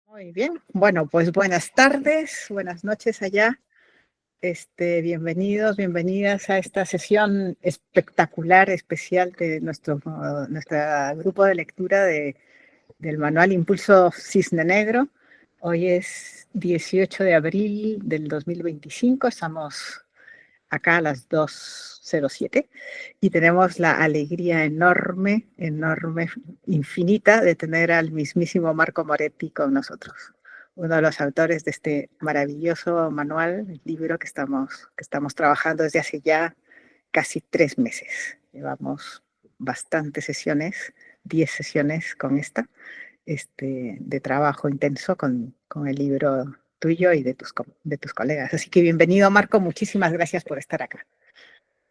Muy bien. Bueno, pues buenas tardes, buenas noches allá. Bienvenidos, bienvenidas a esta sesión espectacular, especial de nuestro grupo de lectura del manual Impulso Cisne Negro. Hoy es 18 de abril del 2025, estamos acá a las 2:07 y tenemos la alegría enorme, enorme, infinita de tener al mismísimo Marco Moretti con nosotros, uno de los autores de este maravilloso manual, el libro que estamos trabajando desde hace ya casi 3 meses. Llevamos bastantes sesiones, 10 sesiones con de trabajo intenso con el libro tuyo y de tus colegas. Así que bienvenido, Marco. Muchísimas gracias por estar acá.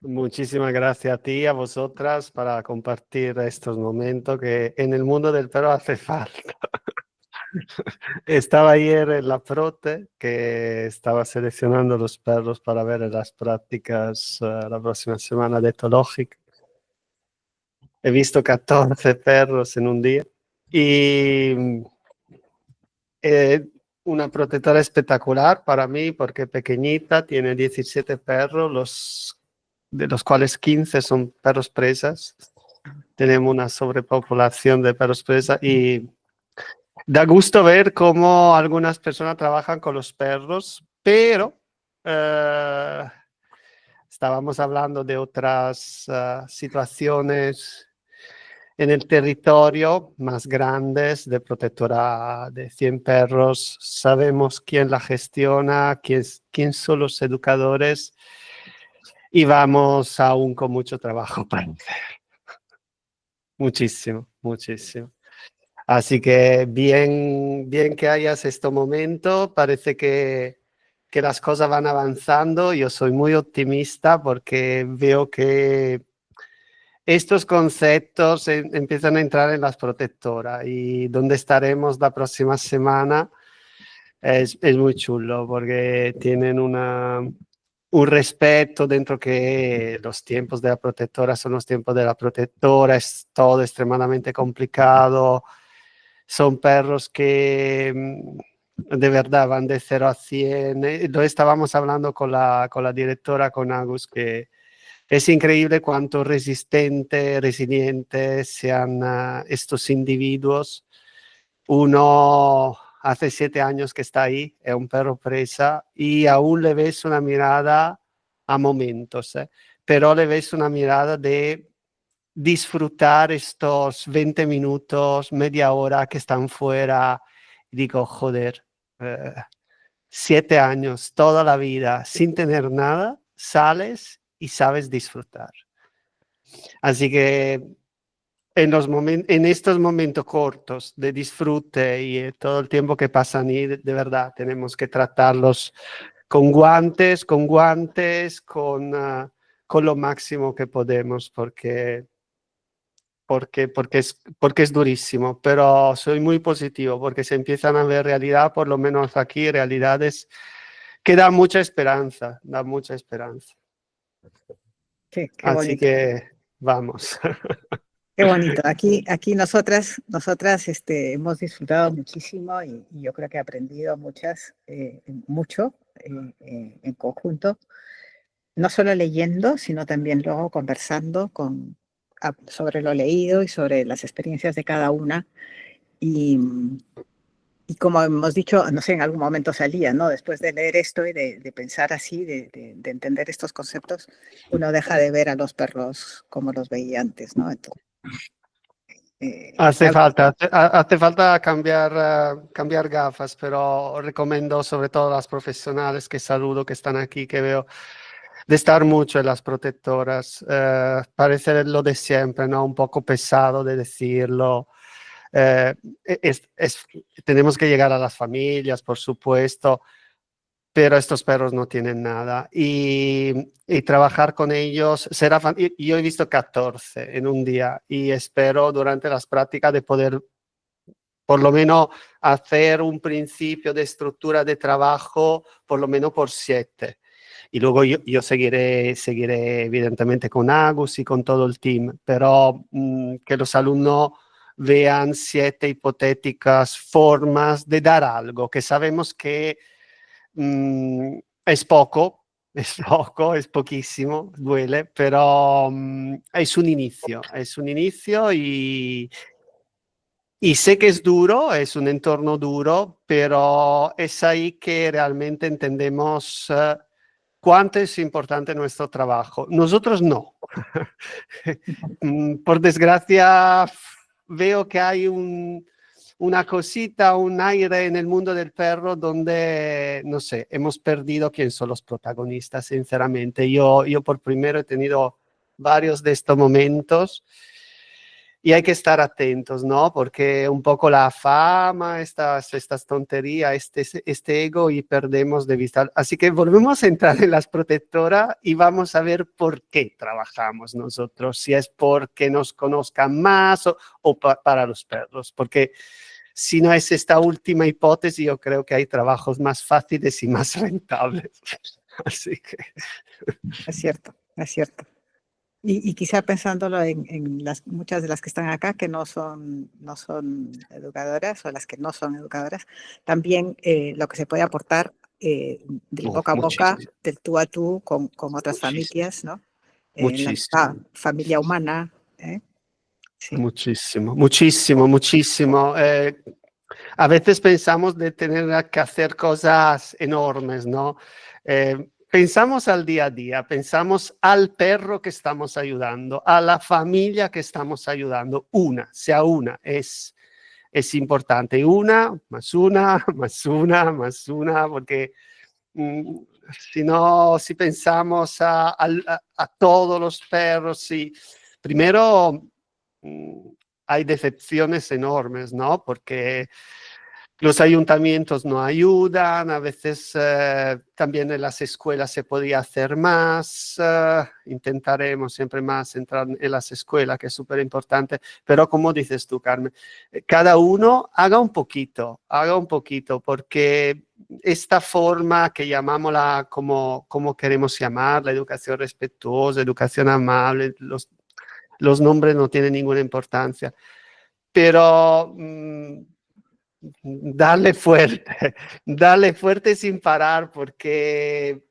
Muchísimas gracias a ti y a vosotras para compartir estos momentos que en el mundo del perro hace falta. Estaba ayer en la Prote, que estaba seleccionando los perros para ver las prácticas la próxima semana de etológica. He visto 14 perros en un día y una protectora espectacular para mí porque pequeñita, tiene 17 perros, de los cuales 15 son perros presas. Tenemos una sobrepopulación de perros presas y da gusto ver cómo algunas personas trabajan con los perros, pero estábamos hablando de otras situaciones en el territorio más grandes de protectora de 100 perros. Sabemos quién la gestiona, quién son los educadores y vamos aún con mucho trabajo para hacer. Muchísimo, muchísimo. Así que bien que hayas este momento, parece que las cosas van avanzando. Yo soy muy optimista porque veo que estos conceptos empiezan a entrar en las protectoras y donde estaremos la próxima semana es muy chulo porque tienen un respeto dentro que los tiempos de la protectora son los tiempos de la protectora, es todo extremadamente complicado. Son perros que de verdad van de 0 a 100. Lo estábamos hablando con la directora, con Agus, que es increíble cuánto resilientes sean estos individuos. Uno hace 7 años que está ahí, es un perro presa y aún le ves una mirada a momentos, pero le ves una mirada de disfrutar estos 20 minutos, media hora que están fuera. Y digo, joder, 7 años, toda la vida, sin tener nada, sales y sabes disfrutar. Así que en estos momentos cortos de disfrute y todo el tiempo que pasan ahí, de verdad, tenemos que tratarlos con guantes, con lo máximo que podemos, porque es durísimo, pero soy muy positivo porque se empiezan a ver realidad, por lo menos aquí, realidades que dan mucha esperanza, dan mucha esperanza. Qué Así bonito. que vamos. Qué bonito. Aquí nosotras hemos disfrutado muchísimo y yo creo que he aprendido mucho en conjunto, no solo leyendo, sino también luego conversando sobre lo leído y sobre las experiencias de cada una. Y, y como hemos dicho, no sé, en algún momento salía, ¿no? Después de leer esto y de pensar así, de entender estos conceptos, uno deja de ver a los perros como los veía antes, ¿no? Entonces, Hace falta cambiar gafas, pero recomiendo sobre todo a las profesionales que saludo, que están aquí, que veo de estar mucho en las protectoras. Parece lo de siempre, ¿no? Un poco pesado de decirlo. Eh, Tenemos que llegar a las familias, por supuesto, pero estos perros no tienen nada. Y trabajar con ellos será yo he visto 14 en un día y espero durante las prácticas de poder por lo menos hacer un principio de estructura de trabajo por lo menos por 7. Y luego yo seguiré evidentemente con Agus y con todo el team, pero que los alumnos vean 7 hipotéticas formas de dar algo, que sabemos que es poco, es poco, es poquísimo, duele, pero es un inicio y sé que es duro, es un entorno duro, pero es ahí que realmente entendemos cuánto es importante nuestro trabajo. Nosotros no. Por desgracia, veo que hay una cosita, un aire en el mundo del perro donde, no sé, hemos perdido quién son los protagonistas, sinceramente. Yo por primero he tenido varios de estos momentos y hay que estar atentos, ¿no? Porque un poco la fama, estas tonterías, este ego y perdemos de vista. Así que volvemos a entrar en las protectoras y vamos a ver por qué trabajamos nosotros, si es porque nos conozcan más o para los perros, porque si no es esta última hipótesis, yo creo que hay trabajos más fáciles y más rentables. Así que... Es cierto, es cierto. Y quizá pensándolo en muchas de las que están acá, que no son educadoras, o las que no son educadoras, también lo que se puede aportar del boca a boca, muchísimo, del tú a tú con otras muchísimo, familias, ¿no? En la misma muchísimo. familia humana. Sí. Muchísimo, muchísimo, muchísimo. A veces pensamos de tener que hacer cosas enormes, ¿no? Pensamos al día a día, pensamos al perro que estamos ayudando, a la familia que estamos ayudando. Sea una, es importante. Una, más una, más una, más una, porque mm, si no, si pensamos a todos los perros, sí. Primero, hay decepciones enormes, ¿no? Porque los ayuntamientos no ayudan, a veces también en las escuelas se podía hacer más, intentaremos siempre más entrar en las escuelas, que es súper importante, pero como dices tú, Carmen, cada uno haga un poquito, porque esta forma que llamámosla como queremos llamar, la educación respetuosa, educación amable, los nombres no tienen ninguna importancia, pero darle fuerte sin parar, porque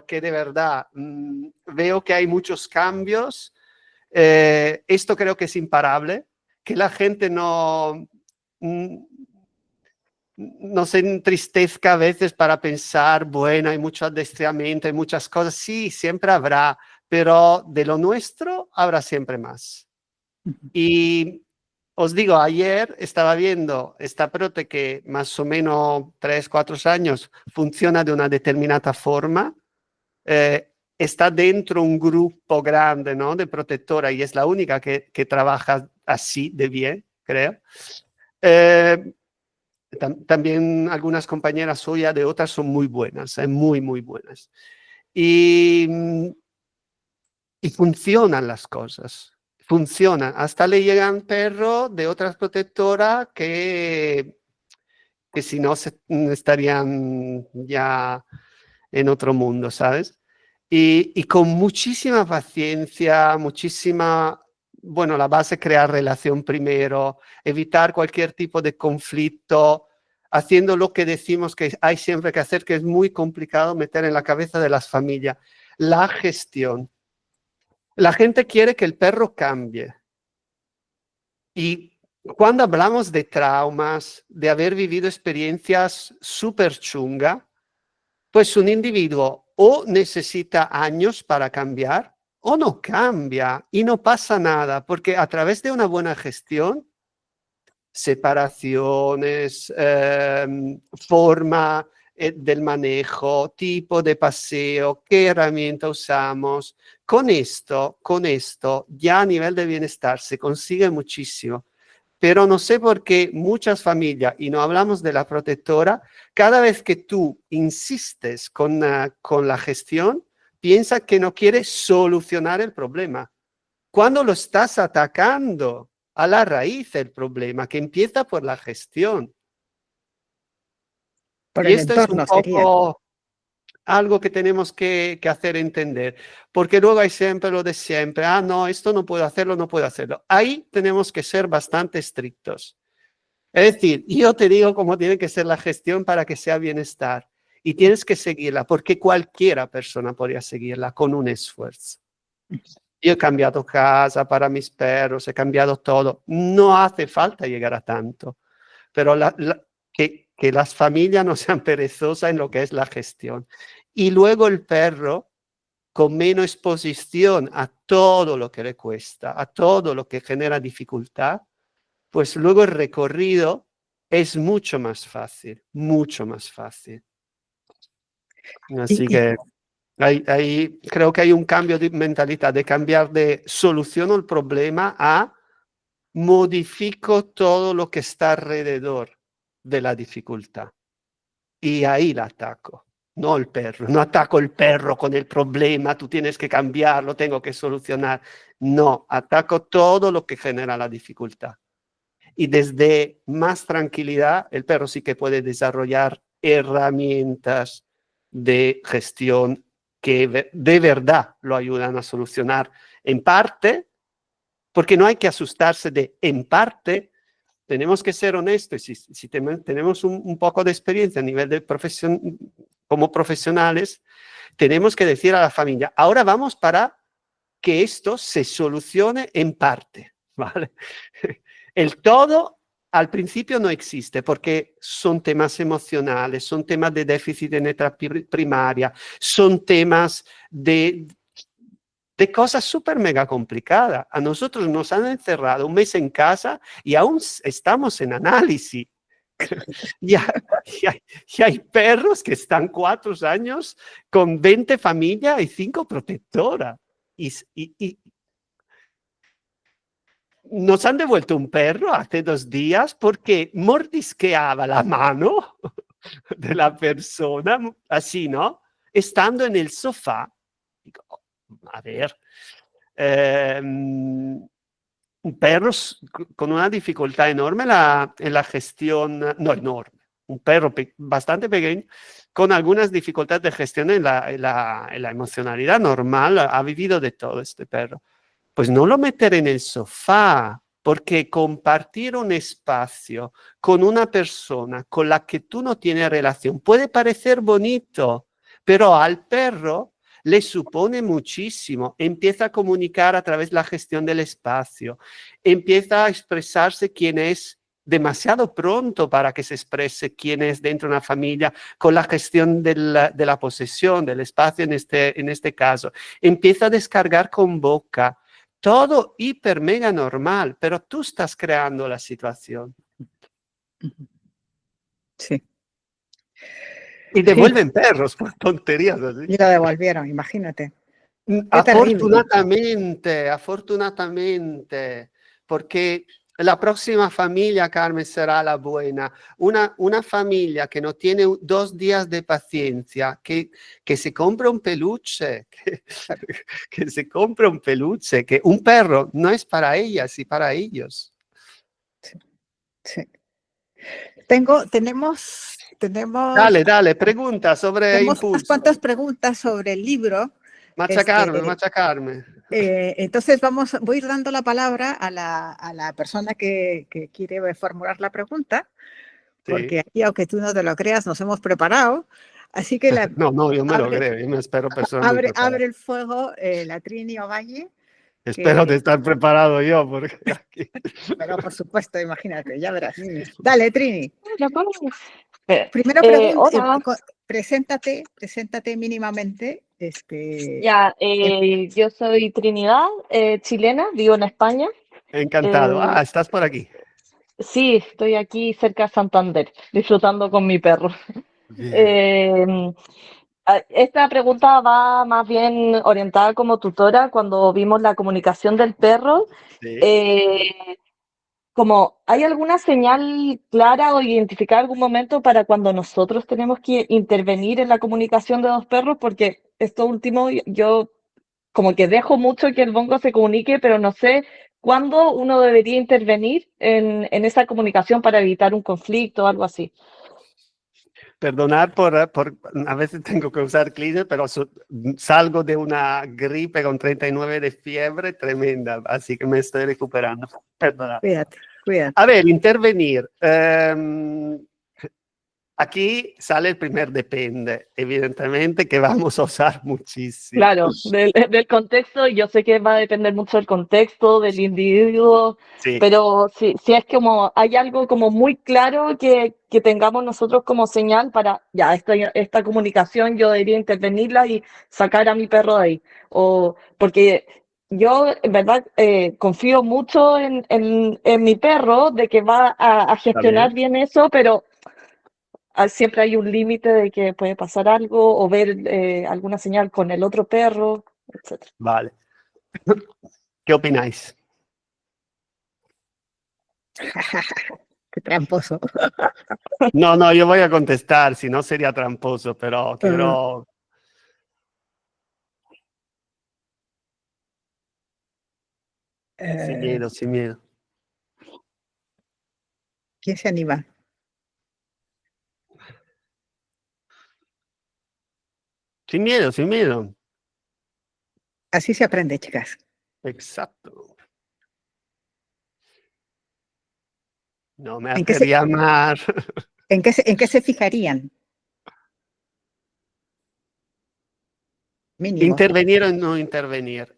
de verdad veo que hay muchos cambios. Esto creo que es imparable, que la gente no se entristezca a veces para pensar, bueno, hay mucho adiestramiento, hay muchas cosas. Sí, siempre habrá, pero de lo nuestro habrá siempre más. Y os digo, ayer estaba viendo esta prote que más o menos 3, 4 años funciona de una determinada forma, está dentro un grupo grande, ¿no? De protectora y es la única que trabaja así de bien, creo. También algunas compañeras suyas de otras son muy buenas, muy, muy buenas. Y funcionan las cosas, funcionan. Hasta le llegan perros de otras protectoras que si no estarían ya en otro mundo, ¿sabes? Y con muchísima paciencia, bueno, la base es crear relación primero, evitar cualquier tipo de conflicto, haciendo lo que decimos que hay siempre que hacer, que es muy complicado meter en la cabeza de las familias, la gestión. La gente quiere que el perro cambie. Y cuando hablamos de traumas, de haber vivido experiencias súper chungas, pues un individuo o necesita años para cambiar o no cambia y no pasa nada, porque a través de una buena gestión, separaciones, forma del manejo, tipo de paseo, qué herramienta usamos, con esto ya a nivel de bienestar se consigue muchísimo. Pero no sé por qué muchas familias, y no hablamos de la protectora, cada vez que tú insistes con la gestión, piensa que no quieres solucionar el problema. Cuando lo estás atacando a la raíz del problema, que empieza por la gestión. Por Y el esto es un entorno sería. poco, algo que tenemos que hacer entender, porque luego hay siempre lo de siempre, ah, no, esto no puedo hacerlo, no puedo hacerlo. Ahí tenemos que ser bastante estrictos. Es decir, yo te digo cómo tiene que ser la gestión para que sea bienestar y tienes que seguirla, porque cualquiera persona podría seguirla con un esfuerzo. Yo he cambiado casa para mis perros, he cambiado todo. No hace falta llegar a tanto, pero que las familias no sean perezosas en lo que es la gestión. Y luego el perro, con menos exposición a todo lo que le cuesta, a todo lo que genera dificultad, pues luego el recorrido es mucho más fácil, mucho más fácil. Así Y que creo que hay un cambio de mentalidad, de cambiar de soluciono el problema a modifico todo lo que está alrededor de la dificultad. Y ahí la ataco, no el perro. No ataco el perro con el problema, tú tienes que cambiarlo, tengo que solucionar. No, ataco todo lo que genera la dificultad. Y desde más tranquilidad, el perro sí que puede desarrollar herramientas de gestión que de verdad lo ayudan a solucionar en parte, porque no hay que asustarse de en parte, tenemos que ser honestos, si tenemos un poco de experiencia a nivel de profesión, como profesionales, tenemos que decir a la familia, ahora vamos para que esto se solucione en parte, ¿vale? El todo al principio no existe porque son temas emocionales, son temas de déficit de neta primaria, son temas de cosas súper mega complicadas. A nosotros nos han encerrado un mes en casa y aún estamos en análisis. Y hay perros que están 4 años con 20 familias y 5 protectoras. Y nos han devuelto un perro hace 2 días porque mordisqueaba la mano de la persona, así, ¿no? Estando en el sofá. Digo, oh, a ver, perros con una dificultad enorme en la gestión, no enorme, un perro bastante pequeño, con algunas dificultades de gestión en la emocionalidad normal, ha vivido de todo este perro. Pues no lo meter en el sofá, porque compartir un espacio con una persona con la que tú no tienes relación puede parecer bonito, pero al perro le supone muchísimo. Empieza a comunicar a través de la gestión del espacio, empieza a expresarse quién es demasiado pronto para que se exprese quién es dentro de una familia con la gestión de la posesión, del espacio en este caso. Empieza a descargar con boca. Todo hiper mega normal, pero tú estás creando la situación. sí. Y devuelven perros por tonterías así. Y lo devolvieron, imagínate. Qué terrible. Afortunadamente, porque la próxima familia, Carmen, será la buena. Una familia que no tiene 2 días de paciencia, que se compra un peluche, que se compra un peluche, que un perro no es para ellas y para ellos. Sí, sí. Tenemos Dale, pregunta sobre unas impulso. cuantas preguntas sobre el libro. Machacarme. Entonces voy a ir dando la palabra a la persona que quiere formular la pregunta, porque Sí. aquí, aunque tú no te lo creas, nos hemos preparado. Así que No, yo me lo creo, yo me espero personas muy preparadas. abre el fuego la Trini Ovalle. Espero de estar preparado yo, porque aquí... Pero por supuesto, imagínate, ya verás. Dale, Trini. Primero Hola. preséntate mínimamente. Ya, yo soy Trinidad, chilena, vivo en España. Encantado. Estás por aquí. Sí, estoy aquí cerca de Santander, disfrutando con mi perro. Esta pregunta va más bien orientada como tutora cuando vimos la comunicación del perro. Sí. Como, ¿hay alguna señal clara o identificar algún momento para cuando nosotros tenemos que intervenir en la comunicación de 2 perros? Porque esto último, yo como que dejo mucho que el bongo se comunique, pero no sé cuándo uno debería intervenir en esa comunicación para evitar un conflicto o algo así. Perdonar por a veces tengo que usar cleaner, pero salgo de una gripe con 39 de fiebre tremenda, así que me estoy recuperando. Perdonad. Cuídate, cuídate. A ver, intervenir. Aquí sale el primer depende, evidentemente, que vamos a usar muchísimo. Claro, del contexto, y yo sé que va a depender mucho del contexto, del individuo, Sí, pero si es como hay algo como muy claro que tengamos nosotros como señal para, ya, esta comunicación yo debería intervenirla y sacar a mi perro de ahí. O porque yo, en verdad, confío mucho en mi perro de que va a está gestionar bien. bien eso, pero siempre hay un límite de que puede pasar algo o ver alguna señal con el otro perro, etc. Vale. ¿Qué opináis? Qué tramposo. No, no, yo voy a contestar, si no sería tramposo, pero Ah, quiero... Sin eh, miedo, sin miedo. ¿Quién se anima? Sin miedo, sin miedo. Así se aprende, chicas. Exacto. No me ¿En qué hace se, llamar. en qué se fijarían? Mínimo. Intervenir o no intervenir.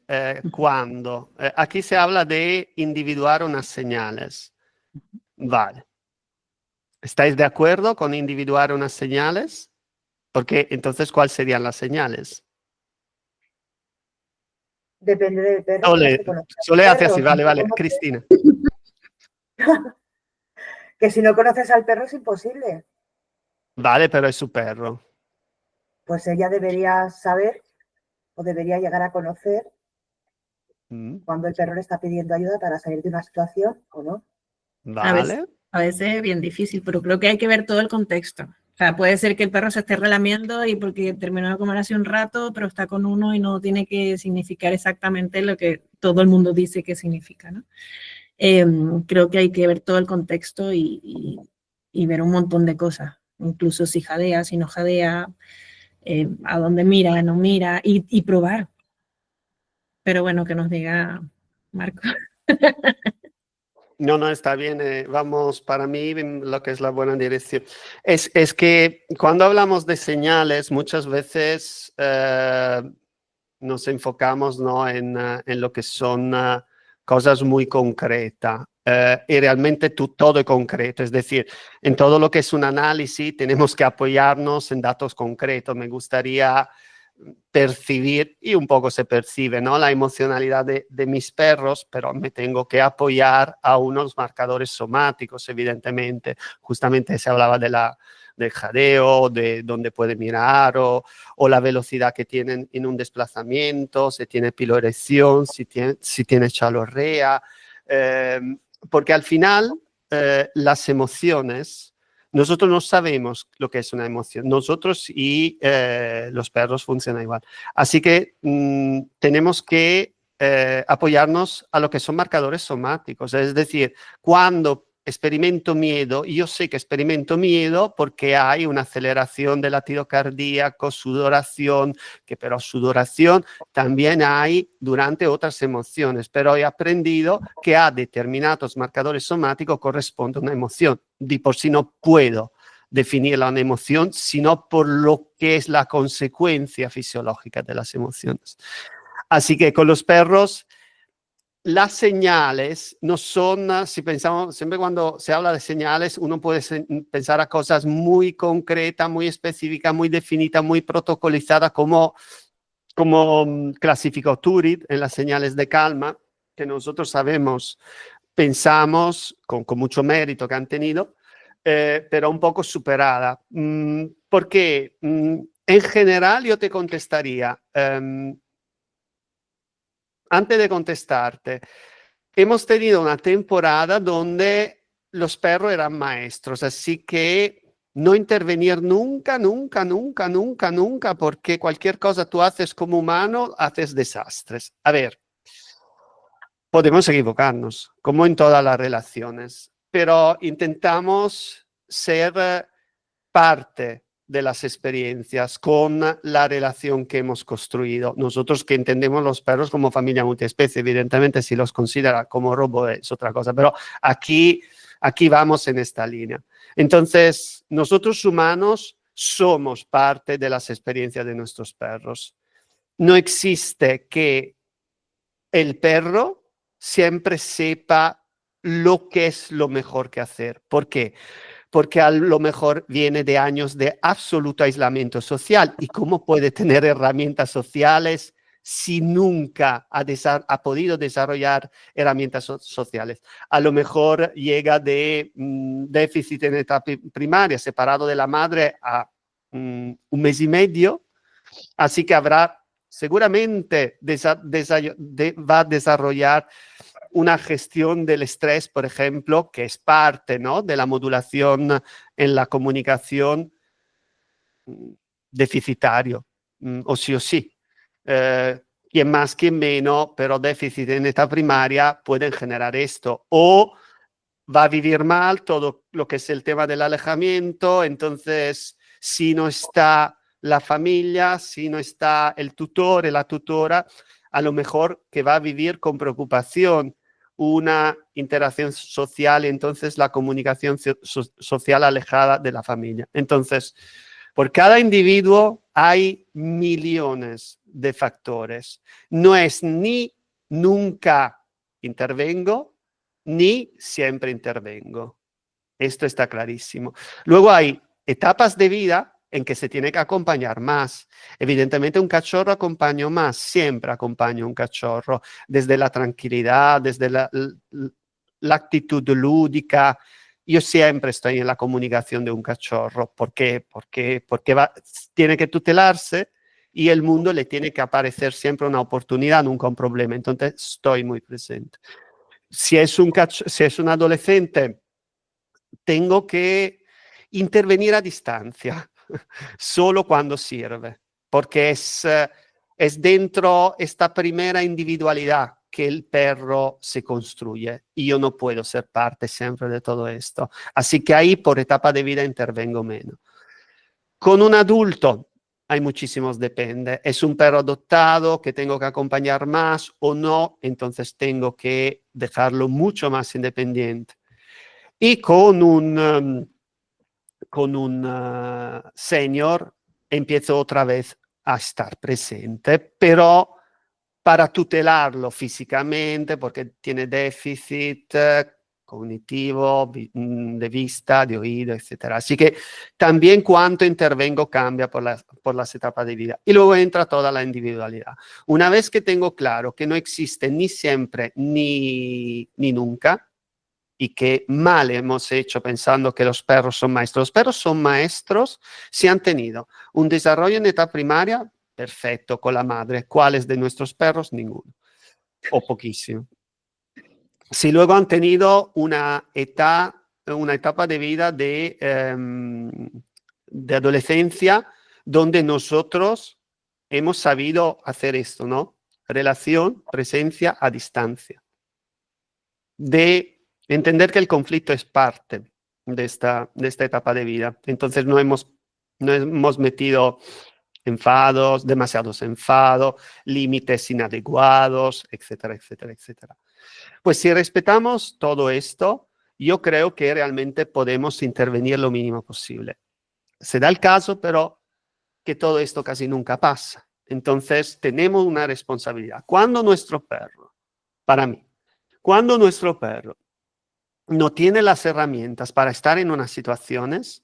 ¿Cuándo? Aquí se habla de individuar unas señales. Vale. ¿Estáis de acuerdo con individuar unas señales? Porque entonces, ¿cuáles serían las señales? Depende del perro, tienes Sole, que conocer al Sole hace perro. así, Si vale, no vale. conoces- Cristina. que si no conoces al perro es imposible. Vale, pero es su perro. Pues ella debería saber o debería llegar a conocer Mm, cuando el perro le está pidiendo ayuda para salir de una situación o no. vale. A veces es bien difícil, pero creo que hay que ver todo el contexto. O sea, puede ser que el perro se esté relamiendo y porque terminó de comer hace un rato, pero está con uno y no tiene que significar exactamente lo que todo el mundo dice que significa, ¿no? Creo que hay que ver todo el contexto y ver un montón de cosas, incluso si jadea, si no jadea, a dónde mira, no mira, y probar. Pero bueno, que nos diga Marco. No, no, está bien. Vamos, para mí, en lo que es la buena dirección. Es que cuando hablamos de señales, muchas veces nos enfocamos, ¿no? En lo que son cosas muy concretas. Y realmente todo es concreto. Es decir, en todo lo que es un análisis tenemos que apoyarnos en datos concretos. Me gustaría percibir, y un poco se percibe, ¿no? La emocionalidad de mis perros, pero me tengo que apoyar a unos marcadores somáticos, evidentemente. Justamente se hablaba del jadeo, de dónde puede mirar o la velocidad que tienen en un desplazamiento, si tiene piloerección, si tiene chalorrea, porque al final las emociones, nosotros no sabemos lo que es una emoción, nosotros y los perros funcionan igual. Así que tenemos que apoyarnos a lo que son marcadores somáticos, es decir, cuando experimento miedo, yo sé que experimento miedo porque hay una aceleración del latido cardíaco, sudoración, que pero sudoración también hay durante otras emociones, pero he aprendido que a determinados marcadores somáticos corresponde una emoción. De por sí no puedo definirla una emoción, sino por lo que es la consecuencia fisiológica de las emociones. Así que con los perros las señales no son, si pensamos, siempre cuando se habla de señales, uno puede pensar a cosas muy concretas, muy específicas, muy definidas, muy protocolizadas, como clasificó Turit en las señales de calma, que nosotros sabemos, pensamos, con mucho mérito que han tenido, pero un poco superada. Porque en general yo te contestaría, antes de contestarte, hemos tenido una temporada donde los perros eran maestros, así que no intervenir nunca, nunca, nunca, nunca, nunca, porque cualquier cosa tú haces como humano, haces desastres. A ver, podemos equivocarnos, como en todas las relaciones, pero intentamos ser parte de las experiencias con la relación que hemos construido. Nosotros que entendemos los perros como familia multiespecie, evidentemente si los considera como robo es otra cosa, pero aquí vamos en esta línea. Entonces, nosotros humanos somos parte de las experiencias de nuestros perros. No existe que el perro siempre sepa lo que es lo mejor que hacer. ¿Por qué? Porque a lo mejor viene de años de absoluto aislamiento social. ¿Y cómo puede tener herramientas sociales si nunca ha podido desarrollar herramientas sociales? A lo mejor llega de déficit en etapa primaria, separado de la madre a 1 mes y medio, así que seguramente va a desarrollar una gestión del estrés, por ejemplo, que es parte, ¿no?, de la modulación en la comunicación deficitario, o sí. Quien más, quien menos, pero déficit en etapa primaria pueden generar esto. O va a vivir mal todo lo que es el tema del alejamiento, entonces si no está la familia, si no está el tutor y la tutora, a lo mejor que va a vivir con preocupación una interacción social y entonces la comunicación social alejada de la familia. Entonces, por cada individuo hay millones de factores. No es ni nunca intervengo, ni siempre intervengo. Esto está clarísimo. Luego hay etapas de vida en que se tiene que acompañar más. Evidentemente un cachorro acompaño más, siempre acompaño un cachorro, desde la tranquilidad, desde la actitud lúdica. Yo siempre estoy en la comunicación de un cachorro. ¿Por qué? Porque tiene que tutelarse y el mundo le tiene que aparecer siempre una oportunidad, nunca un problema. Entonces estoy muy presente. Si es un adolescente, tengo que intervenir a distancia, solo cuando sirve, porque es dentro esta primera individualidad que el perro se construye y yo no puedo ser parte siempre de todo esto. Así que ahí por etapa de vida intervengo menos. Con un adulto hay muchísimos depende. Es un perro adoptado que tengo que acompañar más o no, entonces tengo que dejarlo mucho más independiente. Y con un senior empiezo otra vez a estar presente, pero para tutelarlo físicamente, porque tiene déficit cognitivo, de vista, de oído, etc. Así que también cuánto intervengo cambia por las etapas de vida. Y luego entra toda la individualidad. Una vez que tengo claro que no existe ni siempre ni nunca, y que mal hemos hecho pensando que los perros son maestros. Los perros son maestros si han tenido un desarrollo en etapa primaria perfecto con la madre. ¿Cuáles de nuestros perros? Ninguno. O poquísimo. Si luego han tenido una etapa de vida de adolescencia donde nosotros hemos sabido hacer esto, ¿no? Relación, presencia a distancia. De entender que el conflicto es parte de esta etapa de vida. Entonces no hemos metido enfados, demasiados enfados, límites inadecuados, etcétera, etcétera, etcétera. Pues si respetamos todo esto, yo creo que realmente podemos intervenir lo mínimo posible. Se da el caso, pero que todo esto casi nunca pasa. Entonces tenemos una responsabilidad. Cuando nuestro perro, para mí, cuando nuestro perro no tiene las herramientas para estar en unas situaciones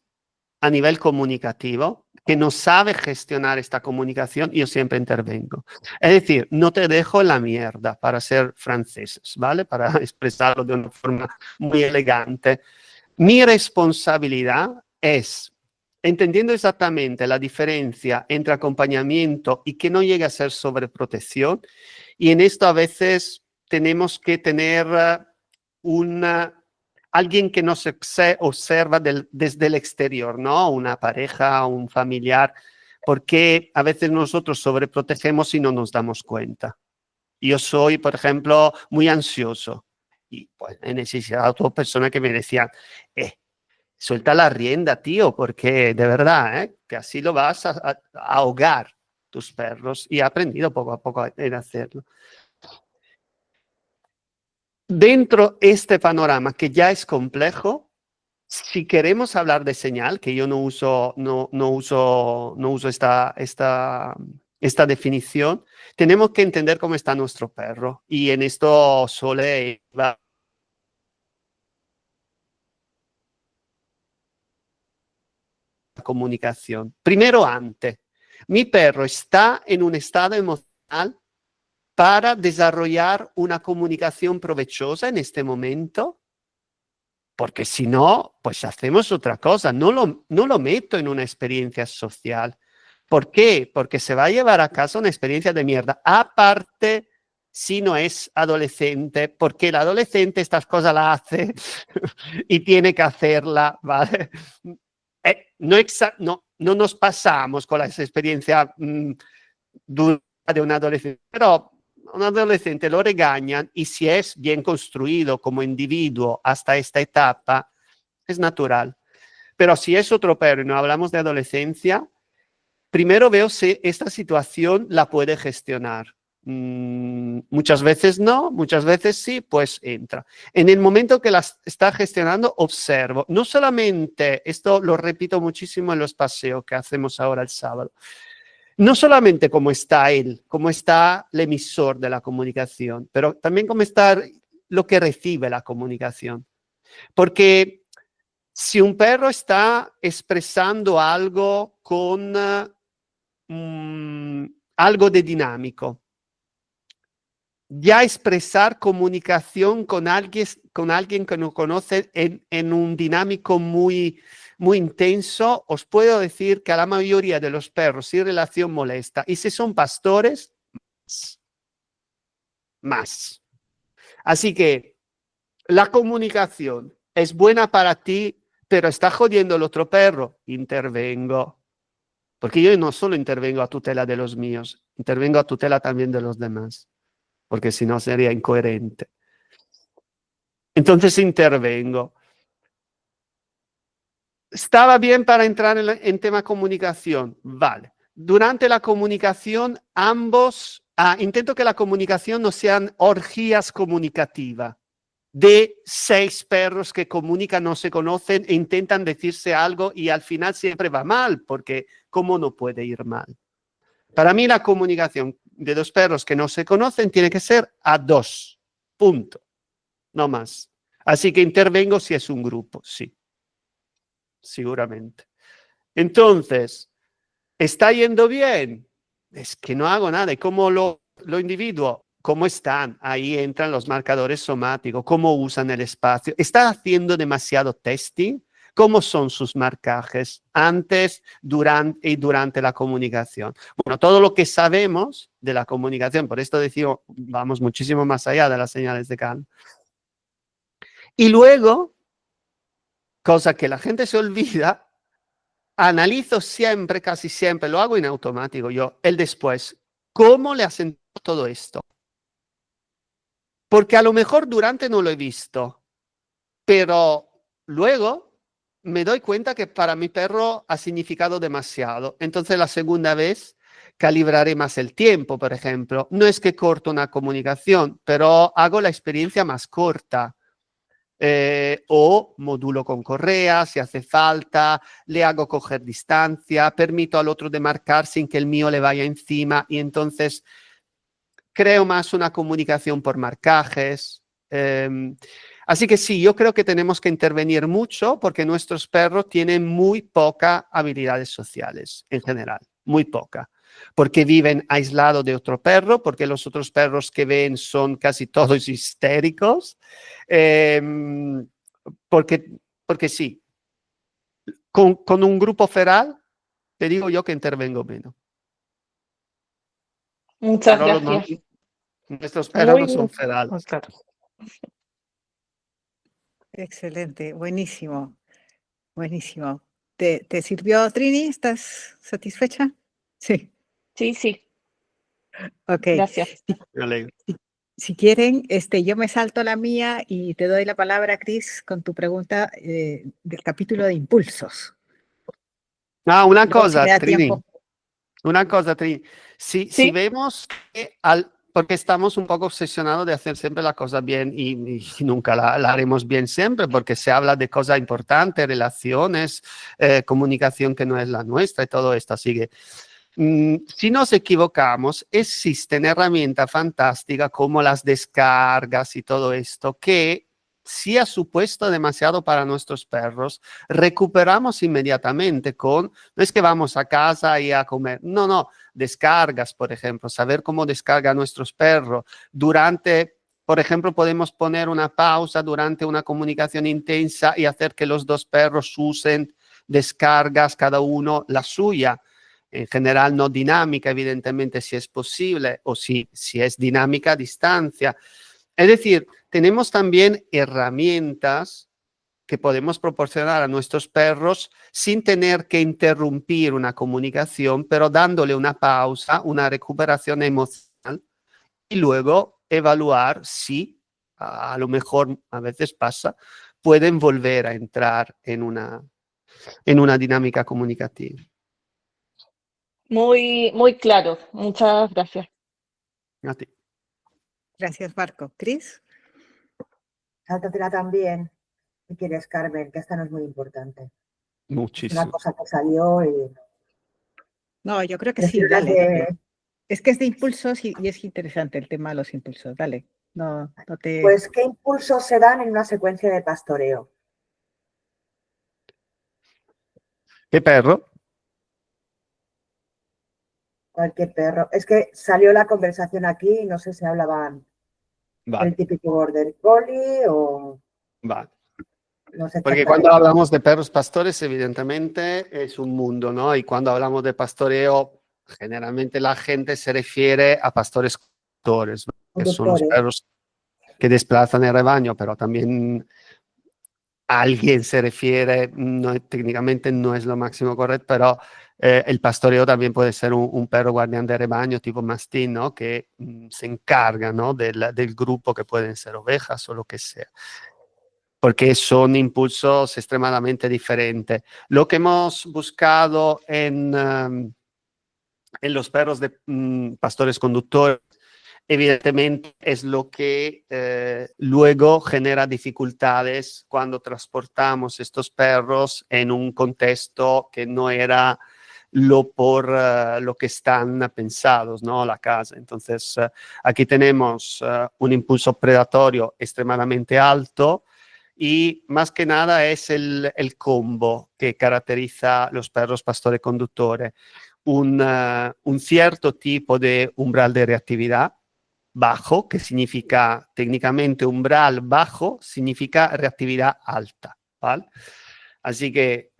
a nivel comunicativo, que no sabe gestionar esta comunicación, yo siempre intervengo. Es decir, no te dejo en la mierda, para ser franceses, ¿vale? Para expresarlo de una forma muy elegante. Mi responsabilidad es, entendiendo exactamente la diferencia entre acompañamiento y que no llegue a ser sobreprotección, y en esto a veces tenemos que tener alguien que nos observa desde el exterior, ¿no? Una pareja, un familiar, porque a veces nosotros sobreprotegemos y no nos damos cuenta. Yo soy, por ejemplo, muy ansioso y pues he necesitado a personas que me decían, suelta la rienda, tío, porque de verdad, que así lo vas a ahogar tus perros, y he aprendido poco a poco en hacerlo. Dentro de este panorama que ya es complejo, si queremos hablar de señal, que yo no uso esta definición, tenemos que entender cómo está nuestro perro, y en esto Sole va comunicación. Primero, mi perro está en un estado emocional para desarrollar una comunicación provechosa en este momento, porque si no, pues hacemos otra cosa, no lo meto en una experiencia social. ¿Por qué? Porque se va a llevar a casa una experiencia de mierda. Aparte, si no es adolescente, porque el adolescente estas cosas las hace y tiene que hacerla, ¿vale? No nos pasamos con las experiencias duras de un adolescente, pero un adolescente lo regañan, y si es bien construido como individuo hasta esta etapa, es natural. Pero si es otro perro y no hablamos de adolescencia, primero veo si esta situación la puede gestionar. Muchas veces no, muchas veces sí, pues entra. En el momento que la está gestionando, observo. No solamente, esto lo repito muchísimo en los paseos que hacemos ahora el sábado, no solamente cómo está él, cómo está el emisor de la comunicación, pero también cómo está lo que recibe la comunicación. Porque si un perro está expresando algo con algo de dinámico, ya expresar comunicación con alguien que no conoce en un dinámico muy intenso, os puedo decir que a la mayoría de los perros sin relación molesta. Y si son pastores, más. Así que la comunicación es buena para ti, pero está jodiendo el otro perro, intervengo. Porque yo no solo intervengo a tutela de los míos, intervengo a tutela también de los demás, porque si no sería incoherente. Entonces intervengo. ¿Estaba bien para entrar en tema comunicación? Vale. Durante la comunicación, intento que la comunicación no sean orgías comunicativas de 6 perros que comunican, no se conocen e intentan decirse algo, y al final siempre va mal, porque ¿cómo no puede ir mal? Para mí la comunicación de 2 perros que no se conocen tiene que ser a 2, punto, no más. Así que intervengo si es un grupo, sí, seguramente. Entonces, ¿está yendo bien? Es que no hago nada. ¿Y cómo lo individuo? ¿Cómo están? Ahí entran los marcadores somáticos, cómo usan el espacio. ¿Está haciendo demasiado testing? ¿Cómo son sus marcajes antes, durante y durante la comunicación? Bueno, todo lo que sabemos de la comunicación, por esto decimos, vamos muchísimo más allá de las señales de Kahn. Y luego, cosa que la gente se olvida, analizo siempre, casi siempre, lo hago en automático yo, el después. ¿Cómo le ha sentido todo esto? Porque a lo mejor durante no lo he visto, pero luego me doy cuenta que para mi perro ha significado demasiado. Entonces la segunda vez calibraré más el tiempo, por ejemplo. No es que corto una comunicación, pero hago la experiencia más corta. O modulo con correa si hace falta, le hago coger distancia, permito al otro demarcar sin que el mío le vaya encima, y entonces creo más una comunicación por marcajes. Así que sí, yo creo que tenemos que intervenir mucho, porque nuestros perros tienen muy pocas habilidades sociales en general, muy poca. Porque viven aislados de otro perro, porque los otros perros que ven son casi todos histéricos, porque sí, con un grupo feral, te digo yo que intervengo menos. Muchas Pero gracias. Nuestros perros Muy no son bien. ferales. Claro. Excelente, buenísimo, buenísimo. ¿Te sirvió, Trini? ¿Estás satisfecha? Sí, Sí, sí, ok. gracias. Me alegro. Si quieren, yo me salto la mía y te doy la palabra, Cris, con tu pregunta del capítulo de impulsos. Ah, una Luego, si cosa, me da Trini. tiempo. Una cosa, Trini. Si Sí. vemos que porque estamos un poco obsesionados de hacer siempre la cosa bien y nunca la haremos bien siempre, porque se habla de cosas importantes, relaciones, comunicación que no es la nuestra y todo esto. Así que si nos equivocamos, existen herramientas fantásticas como las descargas y todo esto que si ha supuesto demasiado para nuestros perros, recuperamos inmediatamente no es que vamos a casa y a comer, no, descargas, por ejemplo, saber cómo descarga nuestros perros por ejemplo, podemos poner una pausa durante una comunicación intensa y hacer que los dos perros usen descargas, cada uno la suya. En general no dinámica, evidentemente, si es posible, o si es dinámica a distancia. Es decir, tenemos también herramientas que podemos proporcionar a nuestros perros sin tener que interrumpir una comunicación, pero dándole una pausa, una recuperación emocional y luego evaluar si, a lo mejor a veces pasa, pueden volver a entrar en una dinámica comunicativa. Muy, muy claro. Muchas gracias. A ti. Gracias, Marco. Cris. Sáltatela también, si quieres, Carmen, que esta no es muy importante. Es una Muchísimo. cosa que salió y No, yo creo que sí, prefiero las dale. de... Es que es de impulsos y es interesante el tema de los impulsos. Dale. No te... Pues, ¿qué impulsos se dan en una secuencia de pastoreo? ¿Qué perro? Cualquier perro. Es que salió la conversación aquí y no sé si hablaban Vale, del típico border collie o vale. no sé Porque exactamente. cuando hablamos de perros pastores, evidentemente es un mundo, ¿no? Y cuando hablamos de pastoreo, generalmente la gente se refiere a pastores conductores, ¿no? Que son los Conductores. perros que desplazan el rebaño, pero también alguien se refiere, técnicamente no es lo máximo correcto, pero el pastoreo también puede ser un perro guardián de rebaño tipo mastín, ¿no? Que se encarga, ¿no? del grupo, que pueden ser ovejas o lo que sea, porque son impulsos extremadamente diferentes. Lo que hemos buscado en los perros de pastores conductores, evidentemente es lo que luego genera dificultades cuando transportamos estos perros en un contexto que no era lo que están pensados, ¿no? La casa. Entonces, aquí tenemos un impulso predatorio extremadamente alto y más que nada es el combo que caracteriza los perros pastores conductores. Un cierto tipo de umbral de reactividad bajo, que significa técnicamente umbral bajo, significa reactividad alta, ¿vale? Así que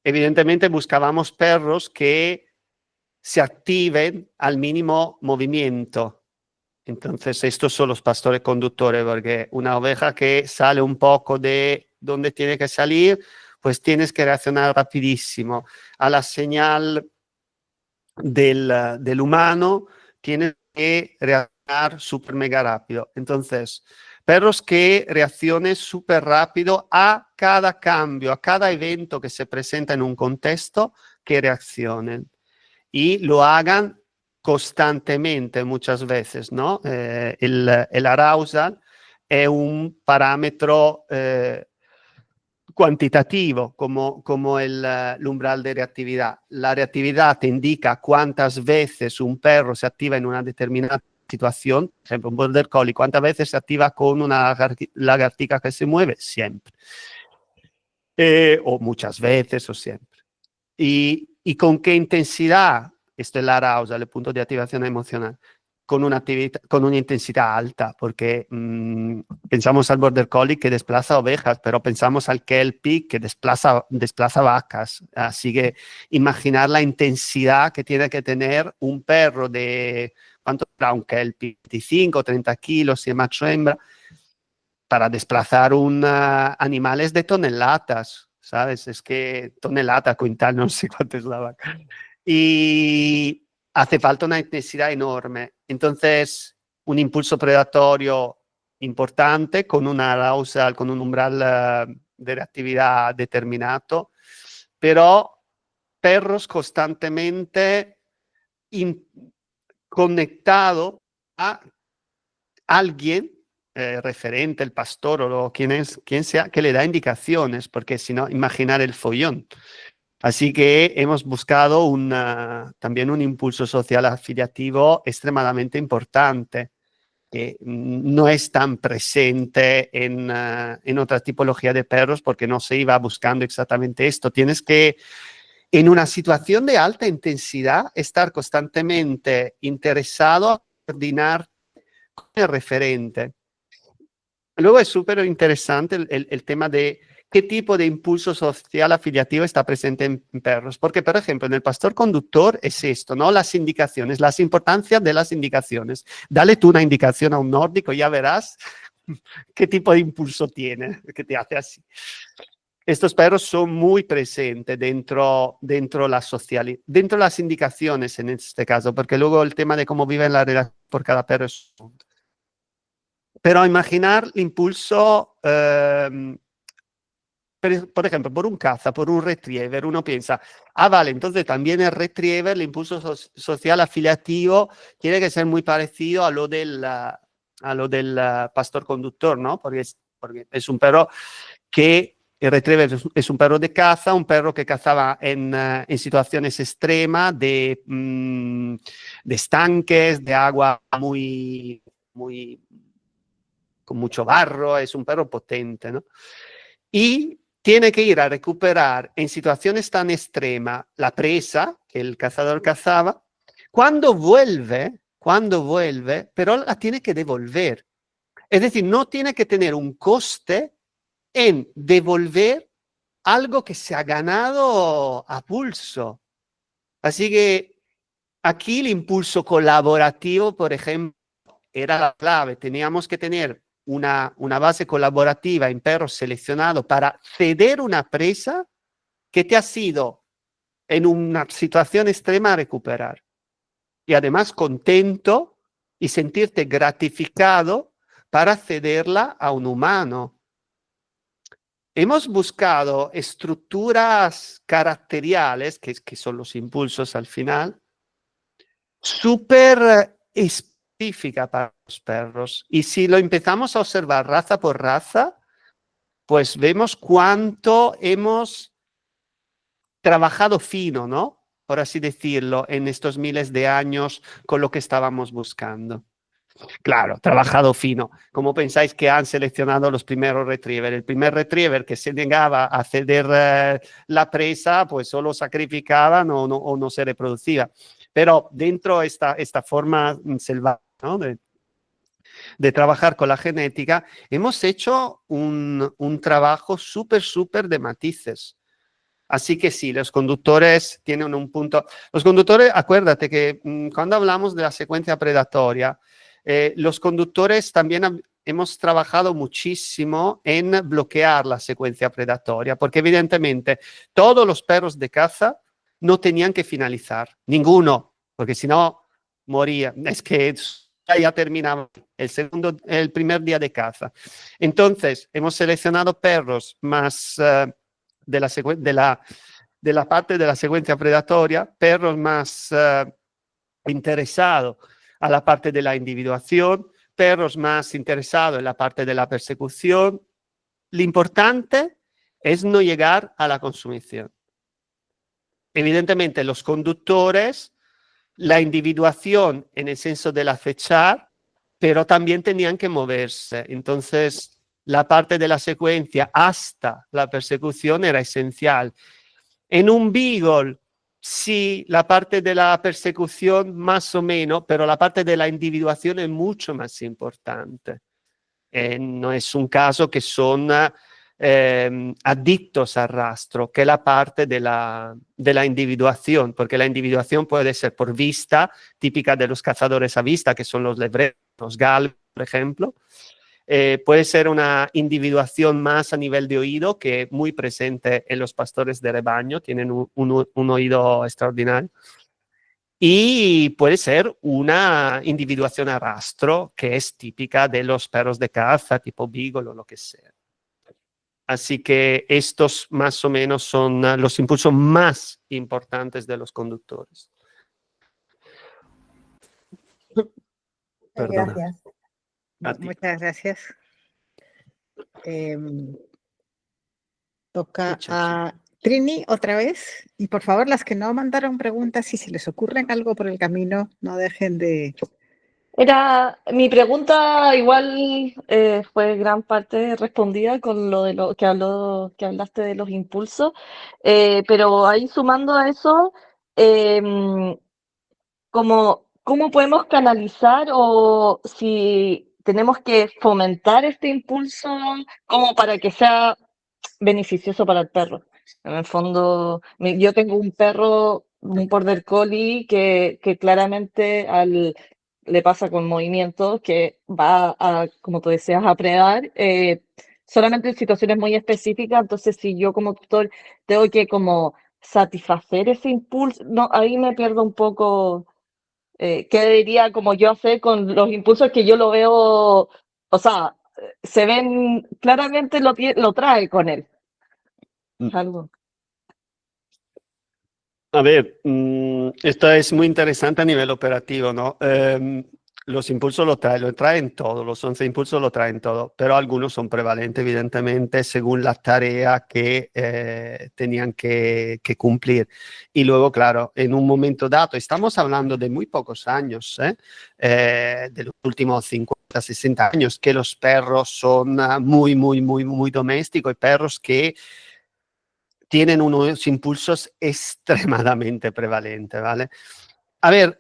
evidentemente buscábamos perros que se activen al mínimo movimiento. Entonces estos son los pastores conductores, porque una oveja que sale un poco de donde tiene que salir, pues tienes que reaccionar rapidísimo a la señal del humano, tienes que reaccionar súper mega rápido. Entonces, perros que reaccionen súper rápido a cada cambio, a cada evento que se presenta en un contexto, que reaccionen y lo hagan constantemente muchas veces, ¿no? El arousal è un parámetro cuantitativo como l'umbral de reactividad. La reactividad te indica cuántas veces un perro se activa en una determinada situación. Por ejemplo, un border collie, ¿cuántas veces se activa con una lagartija que se mueve? Siempre. O muchas veces o siempre. ¿Y con qué intensidad? Esto es la arousal, el punto de activación emocional. Con una intensidad alta, porque pensamos al border collie que desplaza ovejas, pero pensamos al kelpie que desplaza vacas. Así que imaginar la intensidad que tiene que tener un perro de, ¿cuánto era un kelpie? 25, 30 kilos, si es macho hembra, para desplazar animales de toneladas, ¿sabes? Es que tonelada, quintal, no sé cuánto es la vaca. Y hace falta una intensidad enorme. Entonces, un impulso predatorio importante, con una arousal, con un umbral de reactividad determinato, pero perros constantemente conectados a alguien, referente, el pastor o quien sea, que le da indicaciones, porque si no, imaginar el follón. Así que hemos buscado también un impulso social afiliativo extremadamente importante, que no es tan presente en otra tipología de perros, porque no se iba buscando exactamente esto. Tienes que, en una situación de alta intensidad, estar constantemente interesado a coordinar con el referente. Luego es súper interesante el tema de qué tipo de impulso social afiliativo está presente en perros. Porque, por ejemplo, en el pastor conductor es esto, ¿no? Las indicaciones, las importancias de las indicaciones. Dale tú una indicación a un nórdico y ya verás qué tipo de impulso tiene, que te hace así. Estos perros son muy presentes dentro las indicaciones en este caso, porque luego el tema de cómo viven la relación por cada perro es... Pero imaginar el impulso, por ejemplo, por un caza, por un retriever, uno piensa, vale, entonces también el retriever, el impulso social afiliativo, tiene que ser muy parecido a lo del pastor conductor, ¿no? Porque es un perro que, el retriever es un perro de caza, un perro que cazaba en situaciones extremas de estanques, de agua con mucho barro, es un perro potente, ¿no? Y tiene que ir a recuperar en situaciones tan extremas la presa que el cazador cazaba. Cuando vuelve, pero la tiene que devolver. Es decir, no tiene que tener un coste en devolver algo que se ha ganado a pulso. Así que aquí el impulso colaborativo, por ejemplo, era la clave. Teníamos que tener una base colaborativa en perros seleccionados para ceder una presa que te ha sido en una situación extrema a recuperar. Y además contento y sentirte gratificado para cederla a un humano. Hemos buscado estructuras caracteriales, que son los impulsos al final, súper específica para los perros. Y si lo empezamos a observar raza por raza, pues vemos cuánto hemos trabajado fino, ¿no? Por así decirlo, en estos miles de años con lo que estábamos buscando. Claro, trabajado fino. ¿Cómo pensáis que han seleccionado los primeros retrievers? El primer retriever que se negaba a ceder la presa, pues solo sacrificaban o no se reproducía. Pero dentro de esta forma salvaje, ¿no? de trabajar con la genética, hemos hecho un trabajo súper de matices. Así que sí, los conductores tienen un punto. Los conductores, acuérdate que cuando hablamos de la secuencia predatoria, los conductores también hemos trabajado muchísimo en bloquear la secuencia predatoria, porque evidentemente todos los perros de caza no tenían que finalizar, ninguno, porque si no moría. Es que ya terminaba el primer día de caza. Entonces, hemos seleccionado perros más de la parte de la secuencia predatoria, perros más interesados a la parte de la individuación, perros más interesados en la parte de la persecución. Lo importante es no llegar a la consumición. Evidentemente, los conductores, la individuación en el senso del acechar, pero también tenían que moverse. Entonces, la parte de la secuencia hasta la persecución era esencial. En un beagle, sí, la parte de la persecución más o menos, pero la parte de la individuación es mucho más importante. No es un caso que son adictos al rastro, que la parte de la individuación, porque la individuación puede ser por vista, típica de los cazadores a vista, que son los lebreros, los galgos, por ejemplo. Puede ser una individuación más a nivel de oído, que es muy presente en los pastores de rebaño, tienen un oído extraordinario. Y puede ser una individuación a rastro, que es típica de los perros de caza, tipo beagle o lo que sea. Así que estos más o menos son los impulsos más importantes de los conductores. Perdona. Gracias. A ti. Muchas gracias. Toca Muchachos. a Trini otra vez. Y por favor, las que no mandaron preguntas, si se les ocurre algo por el camino, no dejen de... Mi pregunta igual fue gran parte respondida con lo de lo que hablaste de los impulsos, pero ahí sumando a eso, ¿cómo podemos canalizar o si tenemos que fomentar este impulso como para que sea beneficioso para el perro? En el fondo, yo tengo un perro, un border collie, que claramente le pasa con movimientos que va a, como tú decías, a predar, solamente en situaciones muy específicas. Entonces, si yo como tutor tengo que como satisfacer ese impulso, no, ahí me pierdo un poco. ¿Qué debería como yo hacer con los impulsos que yo lo veo? O sea, se ven claramente, lo trae con él. Algo. A ver, esto es muy interesante a nivel operativo, ¿no? Los impulsos lo traen todo, los 11 impulsos lo traen todo, pero algunos son prevalentes, evidentemente, según la tarea que tenían que cumplir. Y luego, claro, en un momento dado, estamos hablando de muy pocos años, de los últimos 50, 60 años, que los perros son muy domésticos, y perros que tienen unos impulsos extremadamente prevalentes, ¿vale? A ver,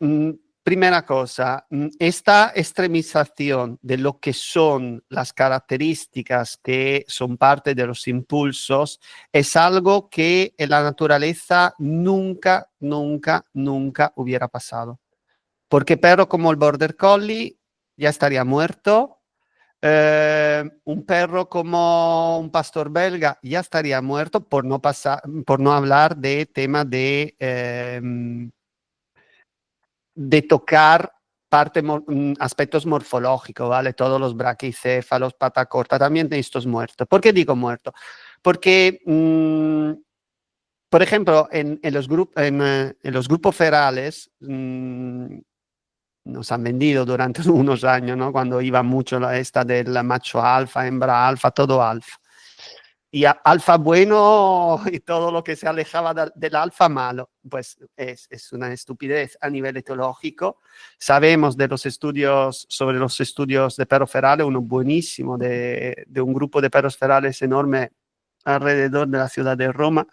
primera cosa, esta extremización de lo que son las características que son parte de los impulsos es algo que en la naturaleza nunca hubiera pasado. Porque perro como el Border Collie ya estaría muerto. Un perro como un pastor belga ya estaría muerto, por no hablar de tema de tocar aspectos morfológicos, ¿vale? Todos los braquicéfalos, pata corta, también de estos muertos. ¿Por qué digo muerto? Porque, por ejemplo, en los grupos ferales, nos han vendido durante unos años, ¿no? Cuando iba mucho esta del macho alfa, hembra alfa, todo alfa. Y alfa bueno y todo lo que se alejaba del alfa malo, pues es una estupidez a nivel etológico. Sabemos de los estudios, sobre los estudios de perros ferales, uno buenísimo de un grupo de perros ferales enorme alrededor de la ciudad de Roma,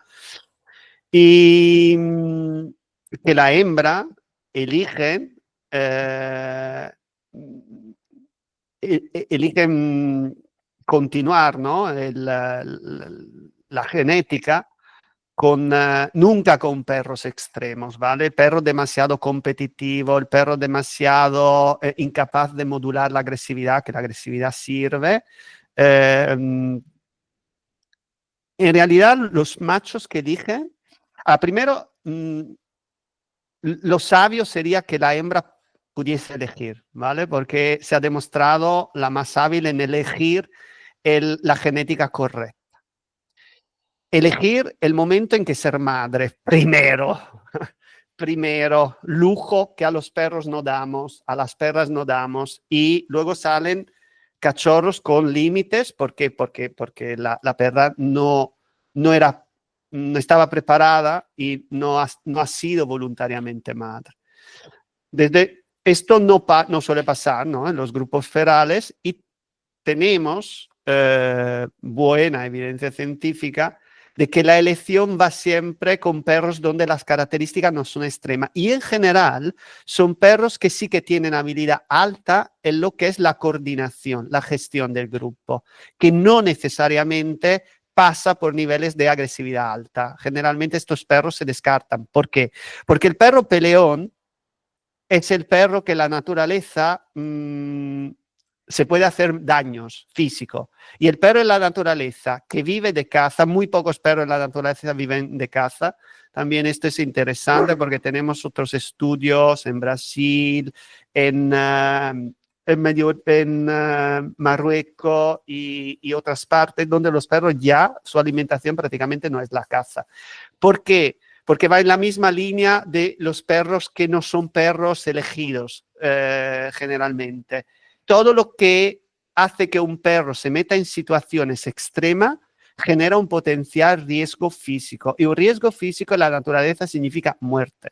y que la hembra eligen eligen continuar, ¿no? La genética nunca con perros extremos, ¿vale? El perro demasiado competitivo, el perro demasiado incapaz de modular la agresividad, que la agresividad sirve. En realidad, los machos que eligen, primero, lo sabio sería que la hembra pudiese elegir, ¿vale? Porque se ha demostrado la más hábil en elegir la genética correcta. Elegir el momento en que ser madre, primero, lujo que a los perros no damos, a las perras no damos, y luego salen cachorros con límites, porque la perra no estaba preparada y no ha sido voluntariamente madre. Esto no suele pasar, ¿no? En los grupos ferales, y tenemos buena evidencia científica de que la elección va siempre con perros donde las características no son extremas. Y en general son perros que sí que tienen habilidad alta en lo que es la coordinación, la gestión del grupo, que no necesariamente pasa por niveles de agresividad alta. Generalmente estos perros se descartan. ¿Por qué? Porque el perro peleón es el perro que la naturaleza se puede hacer daños físicos. Y el perro en la naturaleza que vive de caza, muy pocos perros en la naturaleza viven de caza. También esto es interesante porque tenemos otros estudios en Brasil, en Marruecos y otras partes donde los perros ya su alimentación prácticamente no es la caza. ¿Por qué? Porque va en la misma línea de los perros que no son perros elegidos generalmente. Todo lo que hace que un perro se meta en situaciones extremas genera un potencial riesgo físico. Y un riesgo físico en la naturaleza significa muerte.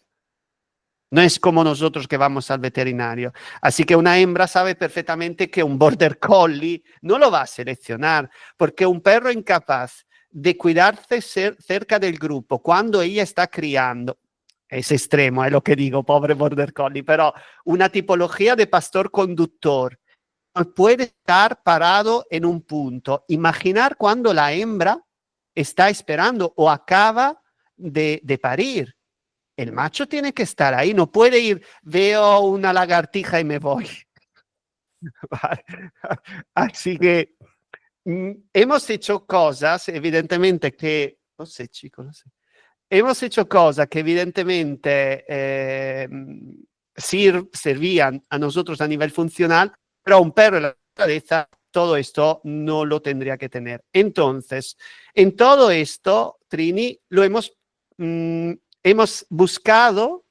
No es como nosotros que vamos al veterinario. Así que una hembra sabe perfectamente que un border collie no lo va a seleccionar, porque un perro incapaz de cuidarse cerca del grupo cuando ella está criando, es extremo, es lo que digo, pobre border collie, pero una tipología de pastor conductor puede estar parado en un punto. Imaginar cuando la hembra está esperando o acaba de parir. El macho tiene que estar ahí, no puede ir, veo una lagartija y me voy. Vale. Así que hemos hecho cosas, evidentemente, que, no sé, chicos, no sé. Hemos hecho cosas que evidentemente servían a nosotros a nivel funcional, pero un perro en la naturaleza todo esto no lo tendría que tener. Entonces, en todo esto, Trini, lo hemos buscado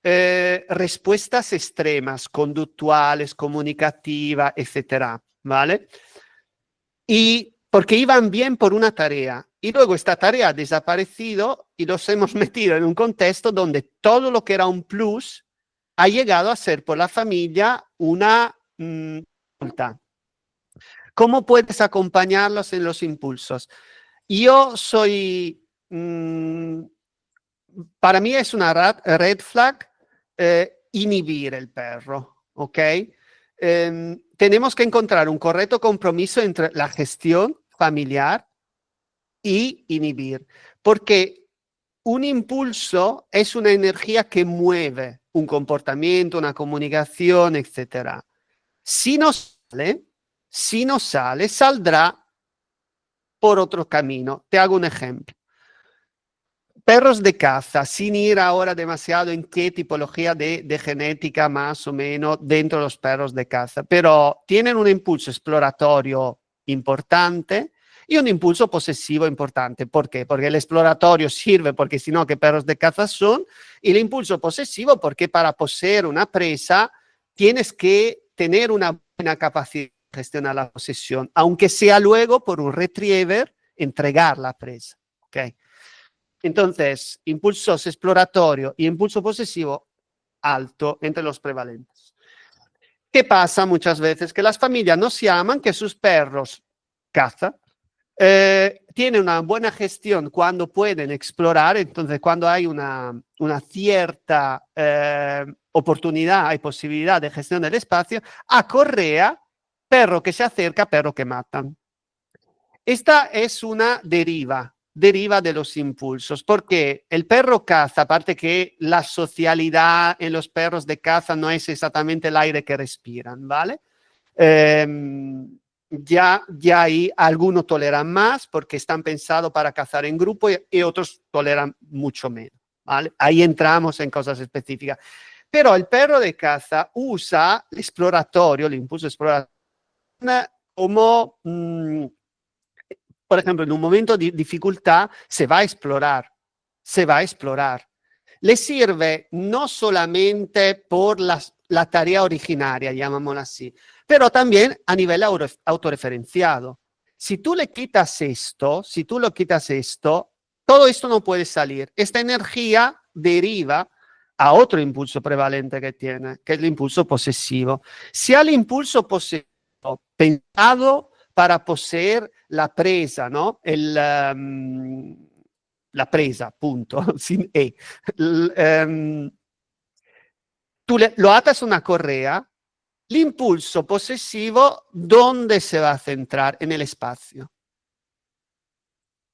respuestas extremas, conductuales, comunicativas, etcétera, ¿vale? Y porque iban bien por una tarea. Y luego esta tarea ha desaparecido y los hemos metido en un contexto donde todo lo que era un plus ha llegado a ser por la familia una dificultad. ¿Cómo puedes acompañarlos en los impulsos? Yo soy, para mí es una red flag inhibir el perro, ¿ok? Tenemos que encontrar un correcto compromiso entre la gestión familiar y inhibir, porque un impulso es una energía que mueve un comportamiento, una comunicación, etc. Si no sale, saldrá por otro camino. Te hago un ejemplo. Perros de caza, sin ir ahora demasiado en qué tipología de genética más o menos dentro de los perros de caza, pero tienen un impulso exploratorio importante y un impulso posesivo importante. ¿Por qué? Porque el exploratorio sirve porque si no, ¿qué perros de caza son? Y el impulso posesivo porque para poseer una presa tienes que tener una buena capacidad de gestionar la posesión, aunque sea luego por un retriever entregar la presa. ¿Ok? Entonces, impulsos exploratorio y impulso posesivo alto entre los prevalentes. ¿Qué pasa muchas veces? Que las familias no se aman, que sus perros caza, tienen una buena gestión cuando pueden explorar, entonces cuando hay una cierta oportunidad, hay posibilidad de gestión del espacio, a correa, perro que se acerca, perro que matan. Esta es una deriva de los impulsos, porque el perro caza, aparte que la socialidad en los perros de caza no es exactamente el aire que respiran, ¿vale? Ya ahí algunos toleran más porque están pensados para cazar en grupo y otros toleran mucho menos, ¿vale? Ahí entramos en cosas específicas. Pero el perro de caza usa el exploratorio, el impulso exploratorio, como... por ejemplo, en un momento de dificultad se va a explorar. Le sirve no solamente por la tarea originaria, llamámosla así, pero también a nivel autorreferenciado. Si tú le quitas esto, todo esto no puede salir. Esta energía deriva a otro impulso prevalente que tiene, que es el impulso posesivo. Si al impulso posesivo pensado para poseer la presa, ¿no? La presa, punto, sin E. Tú lo atas a una correa, el impulso posesivo, ¿dónde se va a centrar? En el espacio.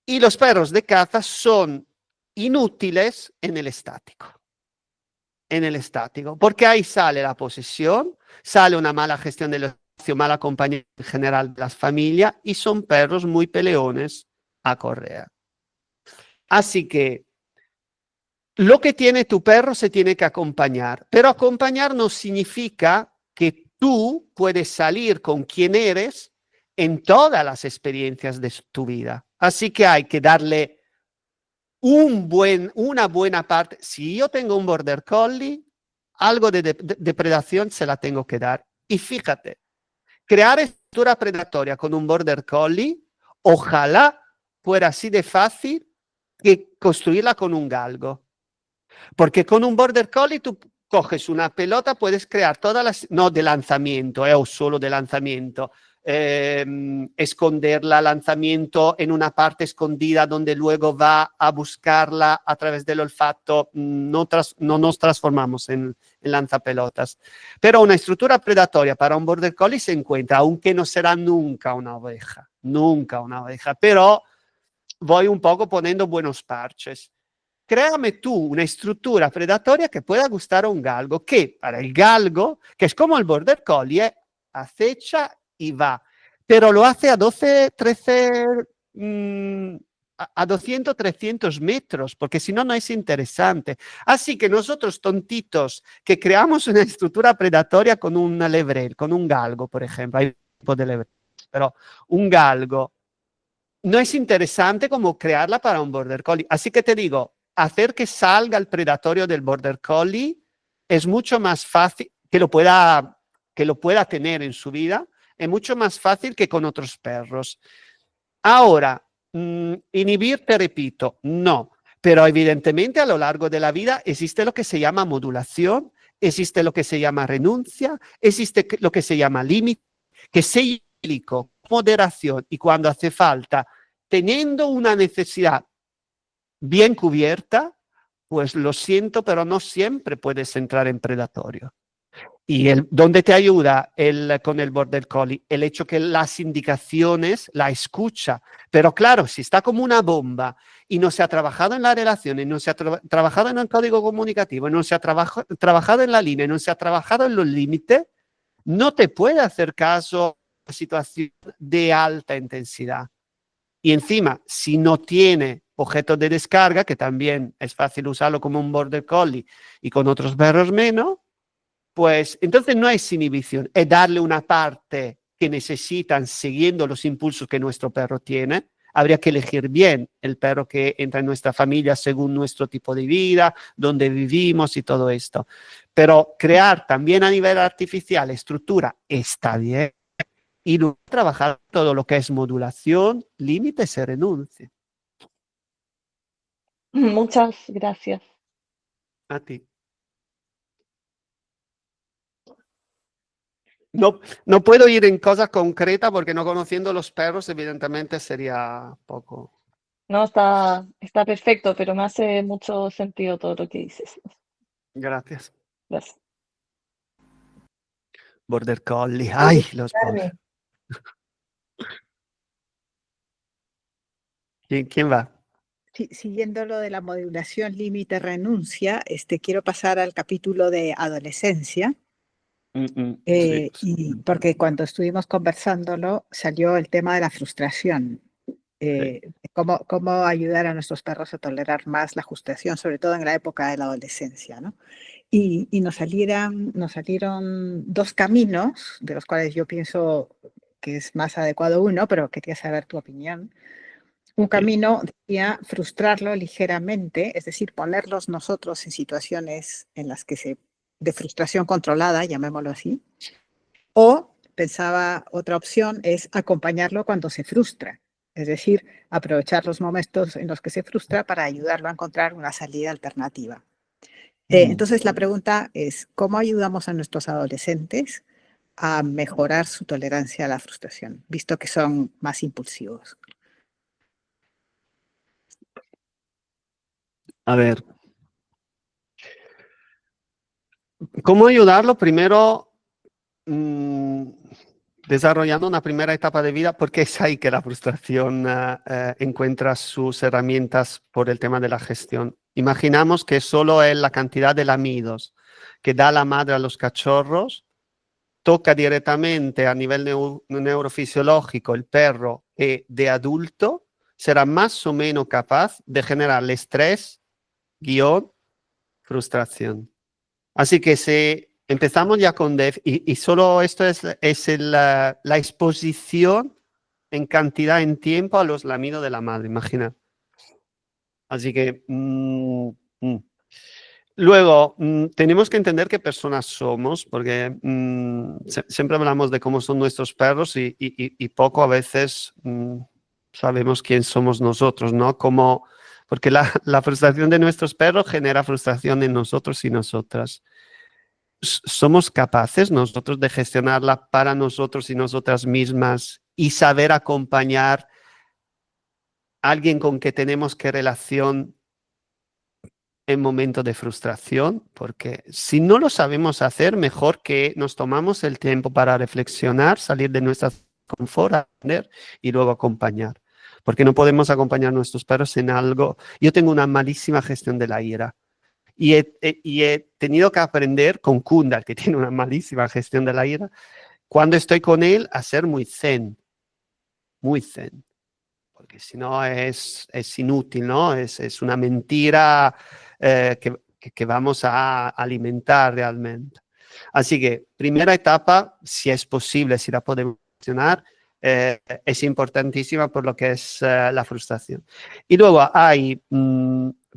Y los perros de caza son inútiles en el estático. Porque ahí sale la posesión, sale una mala gestión de los mal acompañado en general de las familias y son perros muy peleones a correa. Así que lo que tiene tu perro se tiene que acompañar, pero acompañar no significa que tú puedes salir con quien eres en todas las experiencias de tu vida. Así que hay que darle una buena parte. Si yo tengo un border collie, algo de depredación se la tengo que dar. Y fíjate, crear estructura predatoria con un border collie, ojalá fuera así de fácil que construirla con un galgo. Porque con un border collie tú coges una pelota, puedes crear todas las, no de lanzamiento, o solo de lanzamiento, esconderla, lanzamiento en una parte escondida donde luego va a buscarla a través del olfato. No nos transformamos en lanzapelotas. Pero una estructura predatoria para un border collie se encuentra, aunque no será nunca una oveja, pero voy un poco poniendo buenos parches. Créame tú una estructura predatoria que pueda gustar a un galgo, que para el galgo, que es como el border collie, acecha y va, pero lo hace a 12, 13, a 200, 300 metros, porque si no, no es interesante. Así que nosotros tontitos que creamos una estructura predatoria con un levrel, con un galgo, por ejemplo, hay un tipo de levrel, pero un galgo, no es interesante como crearla para un border collie. Así que te digo, hacer que salga el predatorio del border collie es mucho más fácil, que lo pueda tener en su vida, es mucho más fácil que con otros perros. Ahora, inhibir, te repito, no, pero evidentemente a lo largo de la vida existe lo que se llama modulación, existe lo que se llama renuncia, existe lo que se llama límite, que se explico, moderación y cuando hace falta, teniendo una necesidad bien cubierta, pues lo siento, pero no siempre puedes entrar en predatorio. Y ¿dónde te ayuda con el border collie? El hecho que las indicaciones la escucha. Pero claro, si está como una bomba y no se ha trabajado en la relación, y no se ha trabajado en el código comunicativo, y no se ha trabajado en la línea, y no se ha trabajado en los límites, no te puede hacer caso a una situación de alta intensidad. Y encima, si no tiene objetos de descarga, que también es fácil usarlo como un border collie y con otros perros menos, pues entonces no es inhibición, es darle una parte que necesitan siguiendo los impulsos que nuestro perro tiene. Habría que elegir bien el perro que entra en nuestra familia según nuestro tipo de vida, donde vivimos y todo esto. Pero crear también a nivel artificial estructura está bien y luego trabajar todo lo que es modulación, límites y renuncia. Muchas gracias. A ti. No puedo ir en cosas concretas porque no conociendo los perros evidentemente sería poco. No, está perfecto, pero me hace mucho sentido todo lo que dices. Gracias. Gracias. Border collie. Ay, los Carmen, ¿Quién va? Sí, siguiendo lo de la modulación, límite, renuncia, quiero pasar al capítulo de adolescencia, Sí. y porque cuando estuvimos conversándolo salió el tema de la frustración. Cómo ayudar a nuestros perros a tolerar más la frustración, sobre todo en la época de la adolescencia, ¿no? Y nos salieron dos caminos, de los cuales yo pienso que es más adecuado uno, pero quería saber tu opinión. Un camino decía frustrarlo ligeramente, es decir, ponerlos nosotros en situaciones en las que de frustración controlada, llamémoslo así. O pensaba otra opción es acompañarlo cuando se frustra, es decir, aprovechar los momentos en los que se frustra para ayudarlo a encontrar una salida alternativa. Entonces la pregunta es, ¿cómo ayudamos a nuestros adolescentes a mejorar su tolerancia a la frustración, visto que son más impulsivos? A ver. ¿Cómo ayudarlo? Primero, desarrollando una primera etapa de vida, porque es ahí que la frustración encuentra sus herramientas por el tema de la gestión. Imaginamos que solo es la cantidad de lamidos que da la madre a los cachorros toca directamente a nivel neurofisiológico el perro que de adulto, será más o menos capaz de generar el estrés, frustración. Así que si empezamos ya con DEF, y solo esto es la exposición en cantidad, en tiempo a los lamidos de la madre, imagina. Así que... Luego, tenemos que entender qué personas somos, porque siempre hablamos de cómo son nuestros perros y poco a veces sabemos quién somos nosotros, ¿no? Porque la frustración de nuestros perros genera frustración en nosotros y nosotras. ¿Somos capaces nosotros de gestionarla para nosotros y nosotras mismas y saber acompañar a alguien con que tenemos que relación en momentos de frustración? Porque si no lo sabemos hacer, mejor que nos tomamos el tiempo para reflexionar, salir de nuestra confort, aprender y luego acompañar. Porque no podemos acompañar a nuestros perros en algo. Yo tengo una malísima gestión de la ira y he tenido que aprender con Kunda, que tiene una malísima gestión de la ira, cuando estoy con él, a ser muy zen, porque si no es inútil, ¿no? Es una mentira que vamos a alimentar realmente. Así que, primera etapa, si es posible, si la podemos mencionar, es importantísima por lo que es la frustración. Y luego hay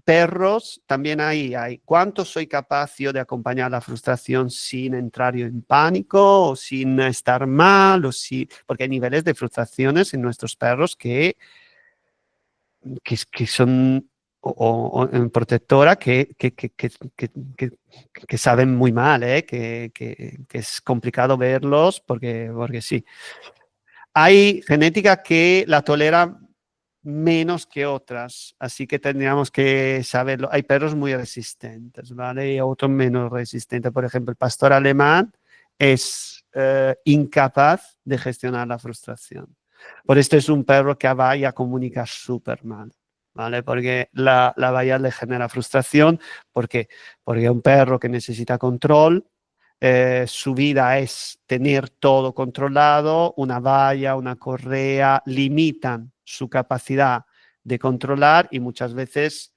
perros, también hay cuánto soy capaz yo de acompañar la frustración sin entrar yo en pánico o sin estar mal, porque hay niveles de frustraciones en nuestros perros que son o en protectora que saben muy mal, que es complicado verlos porque sí. Hay genética que la tolera menos que otras, así que tendríamos que saberlo. Hay perros muy resistentes, ¿vale? Y otros menos resistentes. Por ejemplo, el pastor alemán es incapaz de gestionar la frustración. Por esto es un perro que a Vaya comunica súper mal, ¿vale? Porque la Vaya le genera frustración. ¿Por qué? Porque es un perro que necesita control. Su vida es tener todo controlado, una valla, una correa, limitan su capacidad de controlar y muchas veces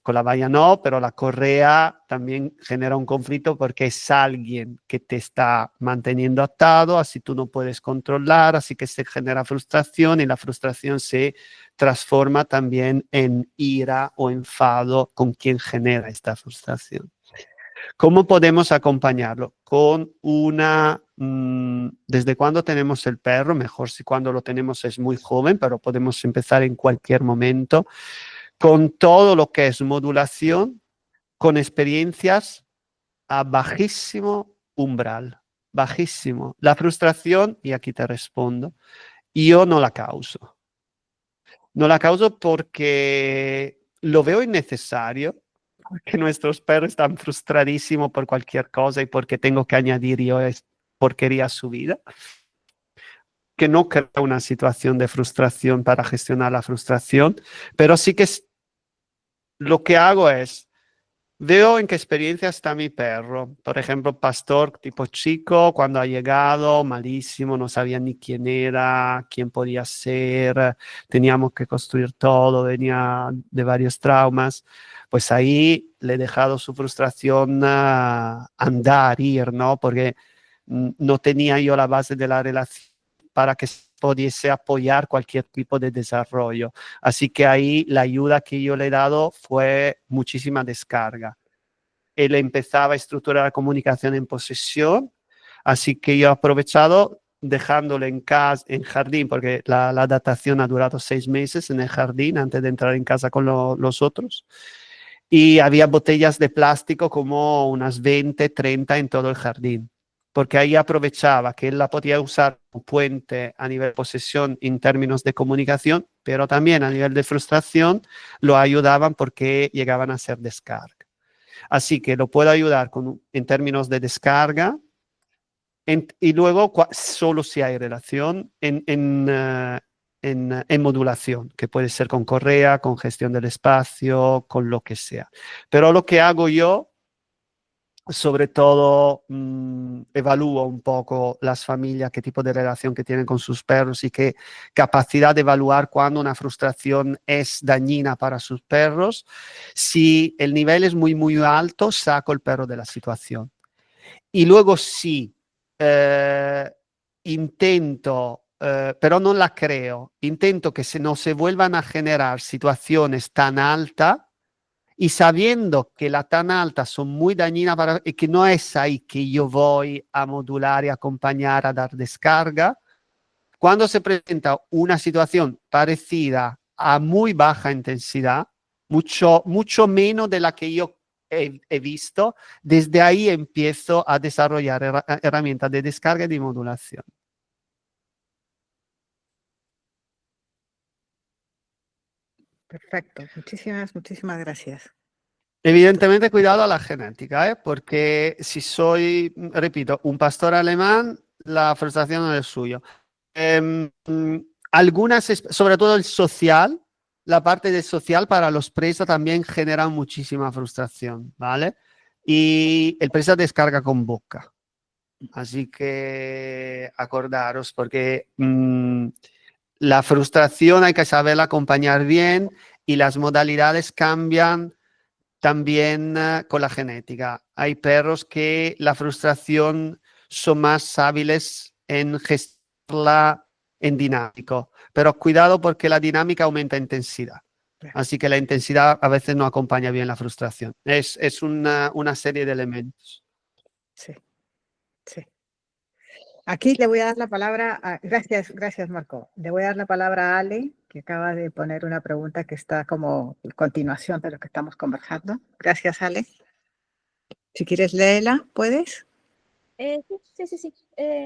con la valla no, pero la correa también genera un conflicto porque es alguien que te está manteniendo atado, así tú no puedes controlar, así que se genera frustración y la frustración se transforma también en ira o enfado con quien genera esta frustración. ¿Cómo podemos acompañarlo? Con ¿desde cuándo tenemos el perro? Mejor si cuando lo tenemos es muy joven, pero podemos empezar en cualquier momento. Con todo lo que es modulación, con experiencias a bajísimo umbral, bajísimo. La frustración, y aquí te respondo, yo no la causo. No la causo porque lo veo innecesario, porque nuestros perros están frustradísimos por cualquier cosa y porque tengo que añadir yo porquería a su vida, que no crea una situación de frustración para gestionar la frustración, pero sí que lo que hago es, veo en qué experiencia está mi perro. Por ejemplo, pastor tipo chico, cuando ha llegado, malísimo, no sabía ni quién era, quién podía ser, teníamos que construir todo, venía de varios traumas. Pues ahí le he dejado su frustración andar, ir, ¿no? Porque no tenía yo la base de la relación para que pudiese apoyar cualquier tipo de desarrollo. Así que ahí la ayuda que yo le he dado fue muchísima descarga. Él empezaba a estructurar la comunicación en posesión, así que yo he aprovechado dejándole en casa, en jardín, porque la adaptación ha durado 6 meses en el jardín antes de entrar en casa con los otros. Y había botellas de plástico como unas 20, 30 en todo el jardín, porque ahí aprovechaba que él la podía usar como puente a nivel de posesión en términos de comunicación, pero también a nivel de frustración lo ayudaban porque llegaban a ser descarga. Así que lo puedo ayudar en términos de descarga y luego solo si hay relación en modulación, que puede ser con correa, con gestión del espacio, con lo que sea. Pero lo que hago yo sobre todo evalúo un poco las familias, qué tipo de relación que tienen con sus perros y qué capacidad de evaluar cuando una frustración es dañina para sus perros. Si el nivel es muy, muy alto, saco el perro de la situación. Y luego sí, intento, pero no la creo, intento que no se vuelvan a generar situaciones tan altas y sabiendo que las tan altas son muy dañinas para, y que no es ahí que yo voy a modular y acompañar a dar descarga, cuando se presenta una situación parecida a muy baja intensidad, mucho menos de la que yo he visto, desde ahí empiezo a desarrollar herramientas de descarga y de modulación. Perfecto. Muchísimas gracias. Evidentemente, cuidado a la genética, ¿eh? Porque si soy, repito, un pastor alemán, la frustración no es suyo. Algunas, sobre todo el social, la parte del social para los presas también genera muchísima frustración, ¿vale? Y el presa descarga con boca. Así que acordaros, porque la frustración hay que saberla acompañar bien y las modalidades cambian también con la genética. Hay perros que la frustración son más hábiles en gestionarla en dinámico, pero cuidado porque la dinámica aumenta intensidad. Así que la intensidad a veces no acompaña bien la frustración. Es una serie de elementos. Sí, sí. Aquí le voy a dar la palabra gracias Marco. Le voy a dar la palabra a Ale, que acaba de poner una pregunta que está como continuación de lo que estamos conversando. Gracias, Ale. Si quieres léela, ¿puedes? Sí.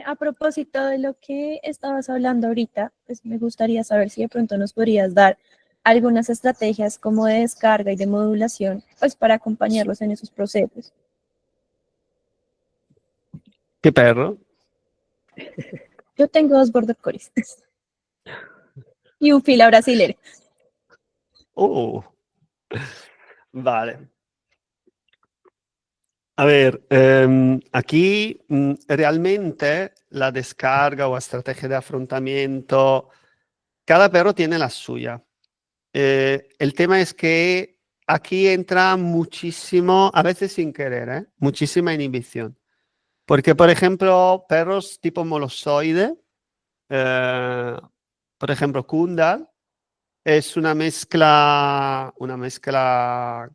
A propósito de lo que estabas hablando ahorita, pues me gustaría saber si de pronto nos podrías dar algunas estrategias como de descarga y de modulación, pues para acompañarlos en esos procesos. ¿Qué perro? Yo tengo 2 border collies y un fila brasilero. Vale. A ver, aquí realmente la descarga o estrategia de afrontamiento, cada perro tiene la suya. El tema es que aquí entra muchísimo, a veces sin querer, muchísima inhibición. Porque, por ejemplo, perros tipo molosoide, por ejemplo, Kundal, es una mezcla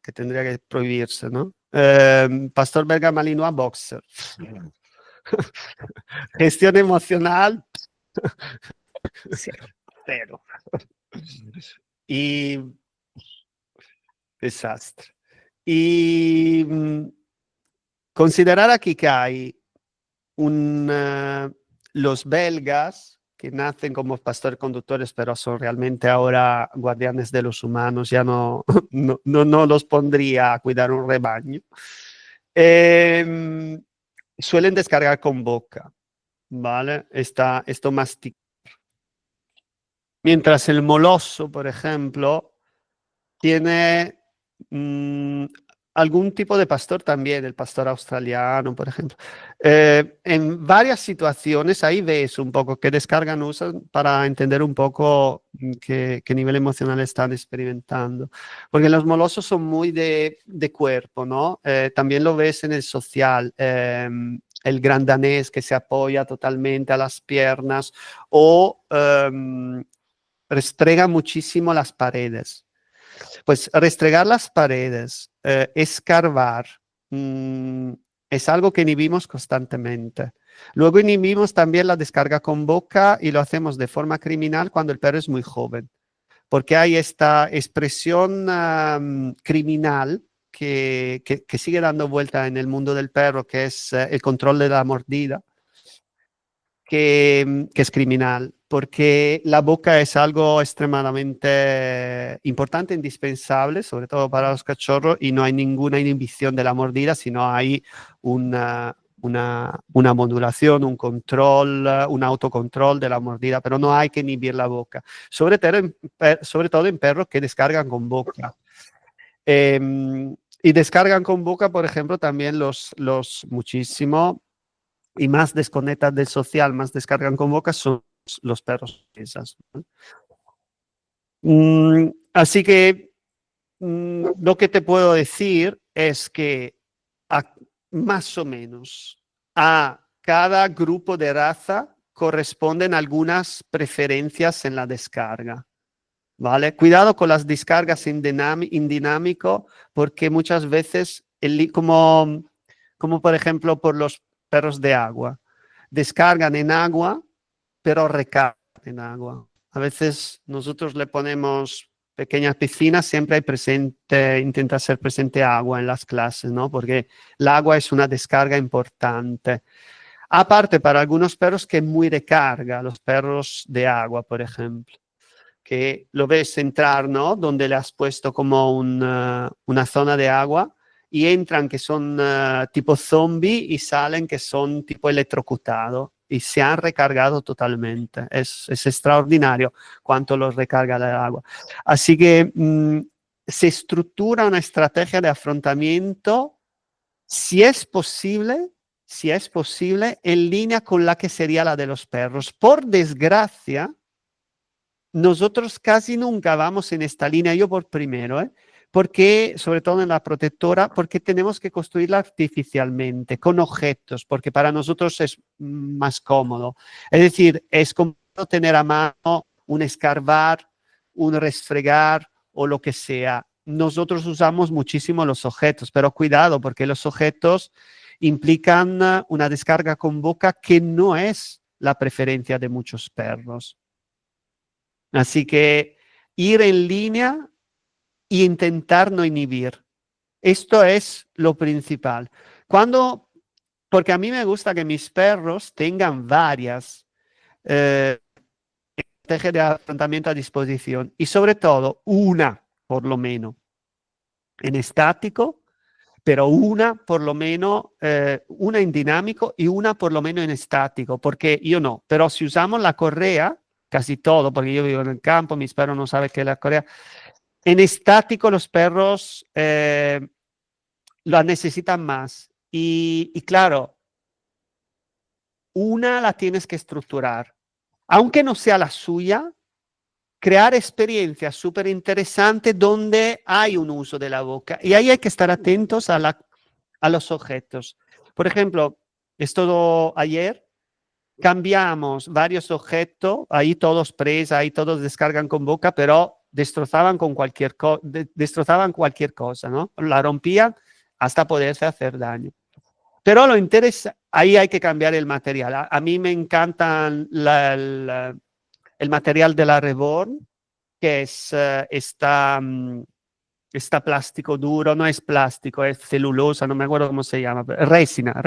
que tendría que prohibirse, ¿no? Pastor belga malinois boxer. Gestión emocional. Cero. Y desastre. Y considerar aquí que hay los belgas que nacen como pastores conductores, pero son realmente ahora guardianes de los humanos, ya no los pondría a cuidar un rebaño. Suelen descargar con boca, ¿vale? Esto mastica. Mientras el moloso, por ejemplo, tiene algún tipo de pastor también, el pastor australiano, por ejemplo. En varias situaciones ahí ves un poco qué descargan usan para entender un poco qué nivel emocional están experimentando. Porque los molosos son muy de cuerpo, ¿no? También lo ves en el social. El gran danés que se apoya totalmente a las piernas o restrega muchísimo las paredes. Pues restregar las paredes, escarbar, es algo que inhibimos constantemente. Luego inhibimos también la descarga con boca y lo hacemos de forma criminal cuando el perro es muy joven, porque hay esta expresión criminal que sigue dando vuelta en el mundo del perro, que es el control de la mordida, que es criminal, porque la boca es algo extremadamente importante, indispensable, sobre todo para los cachorros, y no hay ninguna inhibición de la mordida, sino hay una modulación, un control, un autocontrol de la mordida, pero no hay que inhibir la boca, sobre todo en perros que descargan con boca. Y descargan con boca, por ejemplo, también los muchísimo y más desconectan del social, más descargan con boca son los perros presas, ¿no? Así que lo que te puedo decir es que más o menos a cada grupo de raza corresponden algunas preferencias en la descarga, ¿vale? Cuidado con las descargas en dinámico, porque muchas veces, como por ejemplo por los perros de agua, descargan en agua, pero recargan en agua. A veces nosotros le ponemos pequeñas piscinas, siempre hay presente, intenta ser presente agua en las clases, ¿no? Porque el agua es una descarga importante. Aparte, para algunos perros que muy recarga, los perros de agua, por ejemplo, que lo ves entrar, ¿no? Donde le has puesto como una zona de agua y entran que son tipo zombie y salen que son tipo electrocutado y se han recargado totalmente. Es extraordinario cuánto los recarga el agua. Así que se estructura una estrategia de afrontamiento, si es posible, en línea con la que sería la de los perros. Por desgracia, nosotros casi nunca vamos en esta línea, yo por primero, porque, sobre todo en la protectora, porque tenemos que construirla artificialmente, con objetos, porque para nosotros es más cómodo. Es decir, es como tener a mano un escarbar, un resfregar o lo que sea. Nosotros usamos muchísimo los objetos, pero cuidado, porque los objetos implican una descarga con boca que no es la preferencia de muchos perros. Así que ir en línea e intentar no inhibir. Esto es lo principal. Porque a mí me gusta que mis perros tengan varias estrategias de afrontamiento a disposición y sobre todo una, por lo menos, en estático, pero una por lo menos, una en dinámico y una por lo menos en estático, porque yo no, pero si usamos la correa, casi todo, porque yo vivo en el campo, mis perros no saben qué es la correa. En estático los perros la necesitan más. Y claro, una la tienes que estructurar. Aunque no sea la suya, crear experiencias súper interesantes donde hay un uso de la boca. Y ahí hay que estar atentos a los objetos. Por ejemplo, ayer cambiamos varios objetos, ahí todos presa, ahí todos descargan con boca, pero destrozaban cualquier cosa, ¿no? La rompían hasta poderse hacer daño. Pero lo interesa, ahí hay que cambiar el material. A mí me encantan el material de la Reborn, que es esta plástico duro, no es plástico, es celulosa, no me acuerdo cómo se llama, resina,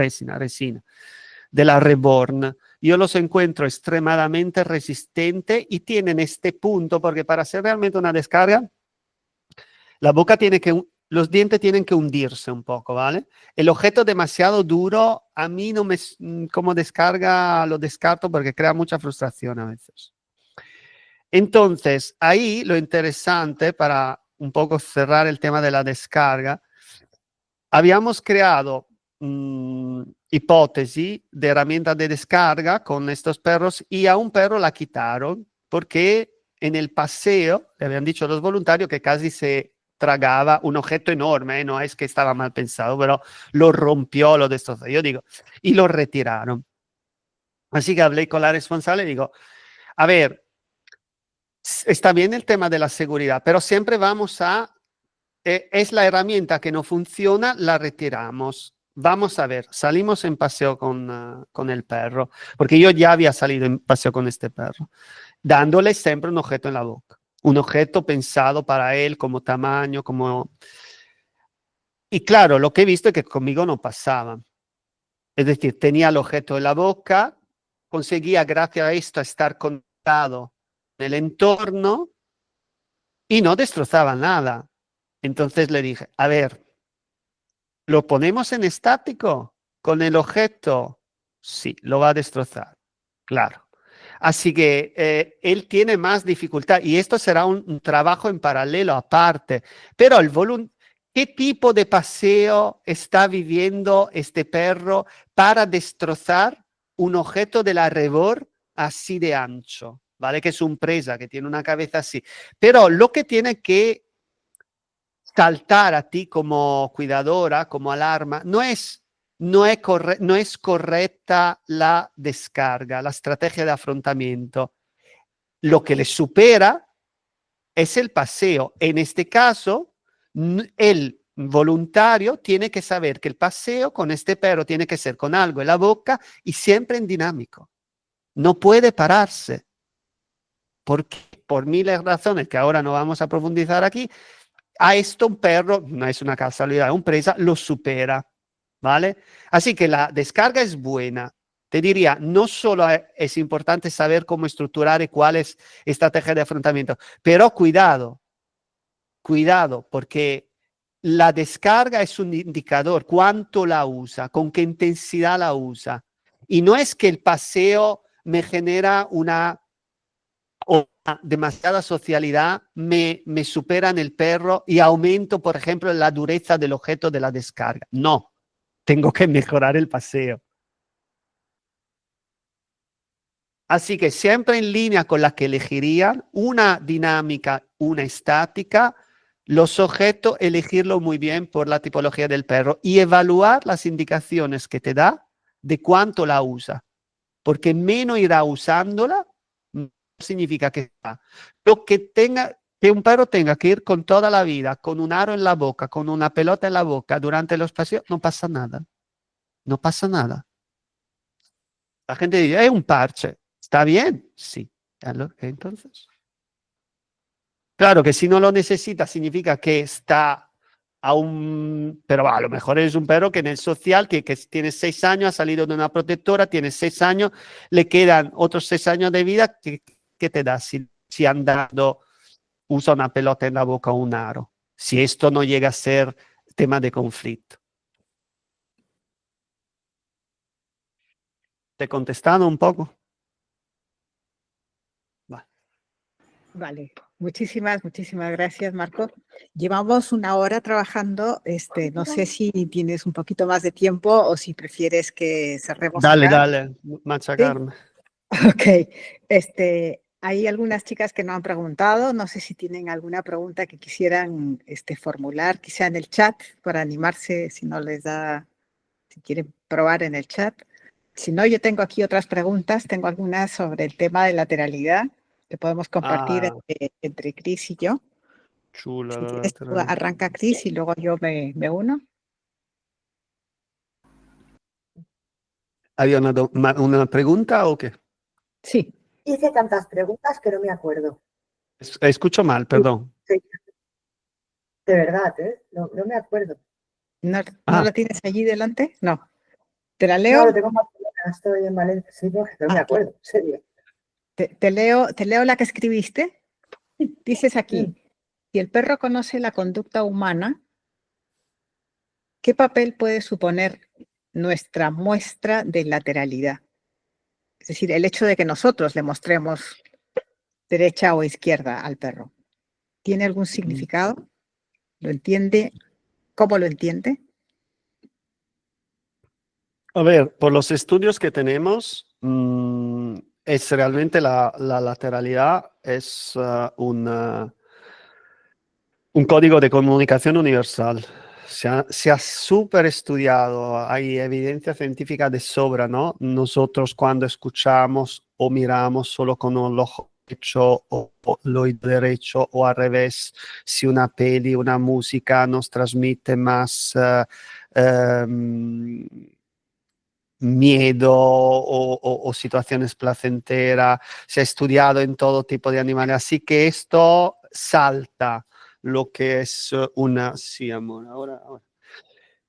de la Reborn. Yo los encuentro extremadamente resistentes y tienen este punto, porque para hacer realmente una descarga, los dientes tienen que hundirse un poco, ¿vale? El objeto demasiado duro, a mí no como descarga, lo descarto porque crea mucha frustración a veces. Entonces, ahí lo interesante, para un poco cerrar el tema de la descarga, habíamos creado hipótesis de herramientas de descarga con estos perros y a un perro la quitaron porque en el paseo le habían dicho a los voluntarios que casi se tragaba un objeto enorme, no es que estaba mal pensado, pero lo rompió, lo destrozó, yo digo, y lo retiraron. Así que hablé con la responsable y digo, a ver, está bien el tema de la seguridad, pero siempre vamos es la herramienta que no funciona, la retiramos. Vamos a ver, salimos en paseo con el perro, porque yo ya había salido en paseo con este perro, dándole siempre un objeto en la boca, un objeto pensado para él como tamaño, como... Y claro, lo que he visto es que conmigo no pasaba. Es decir, tenía el objeto en la boca, conseguía gracias a esto estar conectado en el entorno y no destrozaba nada. Entonces le dije, a ver, ¿lo ponemos en estático con el objeto? Sí, lo va a destrozar, claro. Así que él tiene más dificultad y esto será un trabajo en paralelo aparte. Pero ¿qué tipo de paseo está viviendo este perro para destrozar un objeto del alrededor así de ancho? ¿Vale? Que es un presa, que tiene una cabeza así. Pero lo que tiene que saltar a ti como cuidadora, como alarma, no es correcta la descarga, la estrategia de afrontamiento. Lo que le supera es el paseo. En este caso, el voluntario tiene que saber que el paseo con este perro tiene que ser con algo en la boca y siempre en dinámico. No puede pararse. Porque por miles de razones que ahora no vamos a profundizar aquí, a esto un perro, no es una casualidad, un presa lo supera, ¿vale? Así que la descarga es buena. Te diría, no solo es importante saber cómo estructurar y cuál es estrategia de afrontamiento, pero cuidado, porque la descarga es un indicador, cuánto la usa, con qué intensidad la usa. Y no es que el paseo me genera demasiada socialidad, me superan el perro y aumento, por ejemplo, la dureza del objeto de la descarga. No, tengo que mejorar el paseo. Así que siempre en línea con la que elegirían, una dinámica, una estática, los objetos, elegirlo muy bien por la tipología del perro y evaluar las indicaciones que te da de cuánto la usa, porque menos irá usándola, significa que lo que un perro tenga que ir con toda la vida, con un aro en la boca, con una pelota en la boca durante los paseos, no pasa nada. No pasa nada. La gente dice, es un parche. ¿Está bien? Sí. Entonces. Claro que si no lo necesita, significa que está pero a lo mejor es un perro que en el social, que tiene 6 años, ha salido de una protectora, tiene 6 años, le quedan otros 6 años de vida, ¿qué te da si andando usa una pelota en la boca o un aro? Si esto no llega a ser tema de conflicto. ¿Te he contestado un poco? Vale, muchísimas gracias, Marco. Llevamos 1 hora trabajando. No sé si tienes un poquito más de tiempo o si prefieres que cerremos acá. Dale, machacarme. ¿Sí? Ok. Hay algunas chicas que no han preguntado. No sé si tienen alguna pregunta que quisieran formular, quizá en el chat, para animarse, si no les da, si quieren probar en el chat. Si no, yo tengo aquí otras preguntas. Tengo algunas sobre el tema de lateralidad que podemos compartir entre Cris y yo. Chula Si la quieres, lateralidad. arranca Cris y luego yo me uno. ¿Había una pregunta o qué? Sí. Hice tantas preguntas que no me acuerdo. Escucho mal, perdón. Sí. De verdad, ¿eh? No me acuerdo. ¿No la tienes allí delante? No. ¿Te la No, leo? lo tengo en Barcelona, estoy en Valencia. Sí, no me acuerdo, en serio. Te leo la que escribiste. Dices aquí, si el perro conoce la conducta humana, ¿qué papel puede suponer nuestra muestra de lateralidad? Es decir, el hecho de que nosotros le mostremos derecha o izquierda al perro. ¿Tiene algún significado? ¿Lo entiende? ¿Cómo lo entiende? A ver, por los estudios que tenemos, es realmente la lateralidad es un código de comunicación universal. Se ha súper estudiado, hay evidencia científica de sobra, ¿no? Nosotros cuando escuchamos o miramos solo con el ojo derecho o el oído derecho o al revés, si una peli, una música nos transmite más miedo o situaciones placenteras, se ha estudiado en todo tipo de animales, así que esto salta lo que es una... Sí, amor, ahora.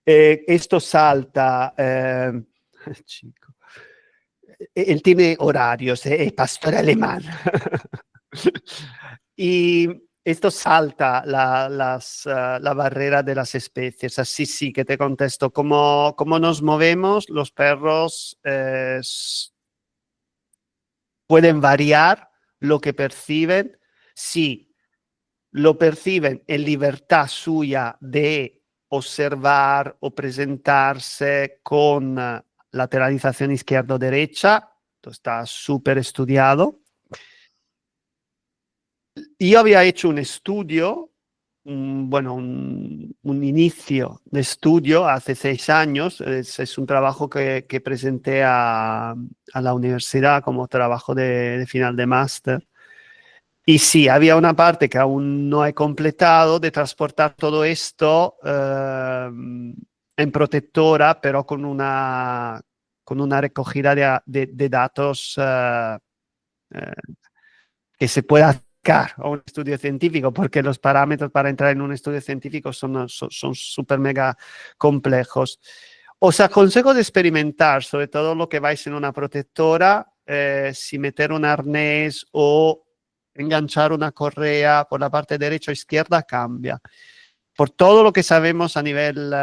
Esto salta... chico. Él tiene horarios, es pastor alemán. Y esto salta la barrera de las especies. Así sí que te contesto. ¿Cómo nos movemos? Los perros pueden variar lo que perciben. Sí, lo perciben en libertad suya de observar o presentarse con lateralización izquierdo-derecha. Esto está súper estudiado. Yo había hecho un estudio, un inicio de estudio hace 6 años. Es un trabajo que presenté a la universidad como trabajo de final de máster. Y sí, había una parte que aún no he completado de transportar todo esto en protectora, pero con una recogida de datos que se pueda acercar a un estudio científico, porque los parámetros para entrar en un estudio científico son súper mega complejos. Os aconsejo de experimentar, sobre todo lo que vais en una protectora, si meter un arnés o enganchar una correa por la parte derecha o izquierda cambia. Por todo lo que sabemos a nivel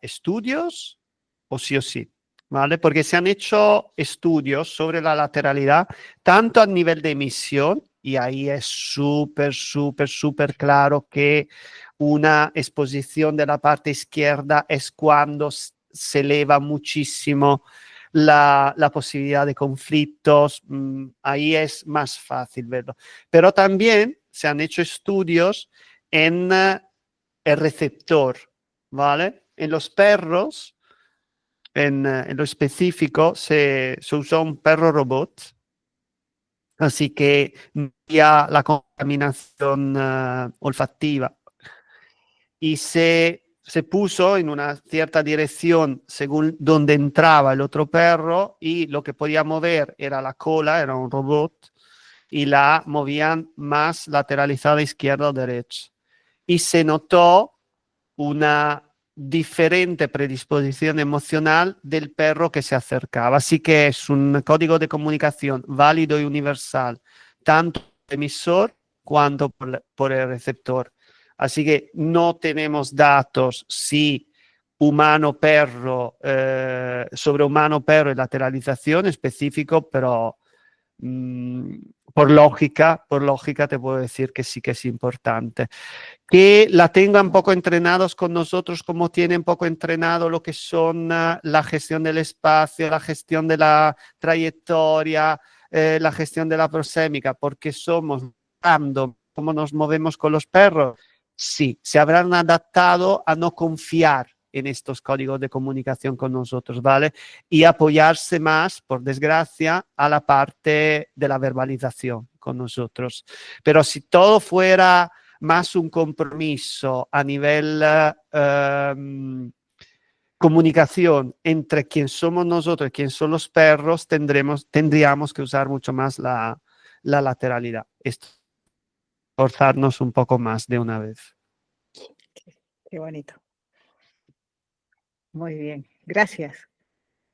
estudios, o sí, ¿vale? Porque se han hecho estudios sobre la lateralidad, tanto a nivel de emisión, y ahí es súper claro que una exposición de la parte izquierda es cuando se eleva muchísimo la posibilidad de conflictos. Ahí es más fácil verlo. Pero también se han hecho estudios en el receptor, ¿vale? En los perros, en lo específico, se usó un perro robot, así que ya la contaminación olfativa, y se puso en una cierta dirección según donde entraba el otro perro, y lo que podía mover era la cola, era un robot, y la movían más lateralizada izquierda o derecha. Y se notó una diferente predisposición emocional del perro que se acercaba. Así que es un código de comunicación válido y universal, tanto por el emisor cuanto por el receptor. Así que no tenemos datos si humano-perro, sobre humano-perro y lateralización específico, pero por lógica te puedo decir que sí que es importante. Que la tengan poco entrenados con nosotros, como tienen poco entrenado lo que son la gestión del espacio, la gestión de la trayectoria, la gestión de la prosémica, porque somos random, cómo nos movemos con los perros. Sí, se habrán adaptado a no confiar en estos códigos de comunicación con nosotros, ¿vale? Y apoyarse más, por desgracia, a la parte de la verbalización con nosotros. Pero si todo fuera más un compromiso a nivel comunicación entre quién somos nosotros y quién son los perros, tendríamos que usar mucho más la lateralidad. Esto, forzarnos un poco más de una vez. Qué bonito. Muy bien, gracias.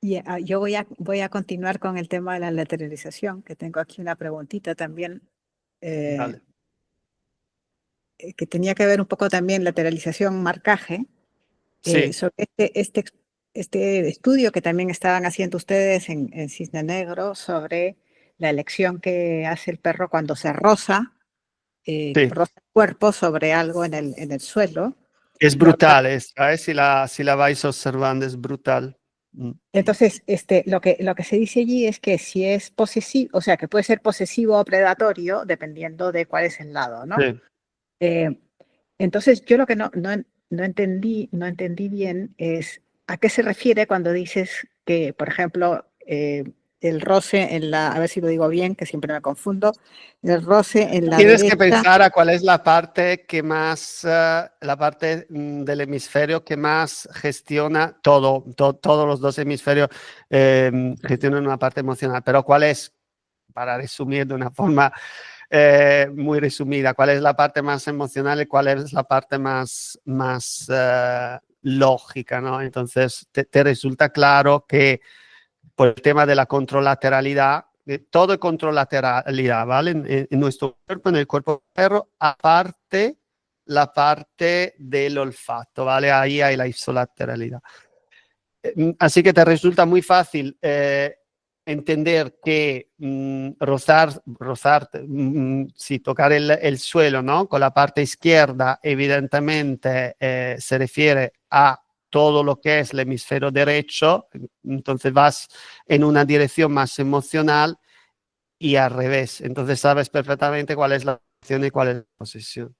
Y yo voy a continuar con el tema de la lateralización, que tengo aquí una preguntita también, Vale. que tenía que ver un poco también lateralización, marcaje, Sí. sobre este estudio que también estaban haciendo ustedes en Cisne Negro sobre la elección que hace el perro cuando se roza, roza el cuerpo sobre algo en el suelo. Es brutal, si la vais observando, es brutal. Entonces, lo que se dice allí es que si es posesivo, o sea, que puede ser posesivo o predatorio, dependiendo de cuál es el lado, ¿no? Sí. Entonces, yo lo que no entendí bien es a qué se refiere cuando dices que, por ejemplo, el roce a ver si lo digo bien, que siempre me confundo, el roce en la Tienes derecha. que pensar a cuál es la parte que más, la parte del hemisferio que más gestiona todos los dos hemisferios gestionan una parte emocional, pero cuál es, para resumir de una forma muy resumida, cuál es la parte más emocional y cuál es la parte más lógica, ¿no? Entonces te resulta claro que por el tema de la controlateralidad, todo es controlateralidad, ¿vale? En nuestro cuerpo, en el cuerpo del perro, aparte la parte del olfato, ¿vale? Ahí hay la isolateralidad. Así que te resulta muy fácil entender que sí, tocar el suelo, ¿no? Con la parte izquierda, evidentemente se refiere a todo lo que es el hemisferio derecho, entonces vas en una dirección más emocional y al revés. Entonces sabes perfectamente cuál es la acción y cuál es la posesión.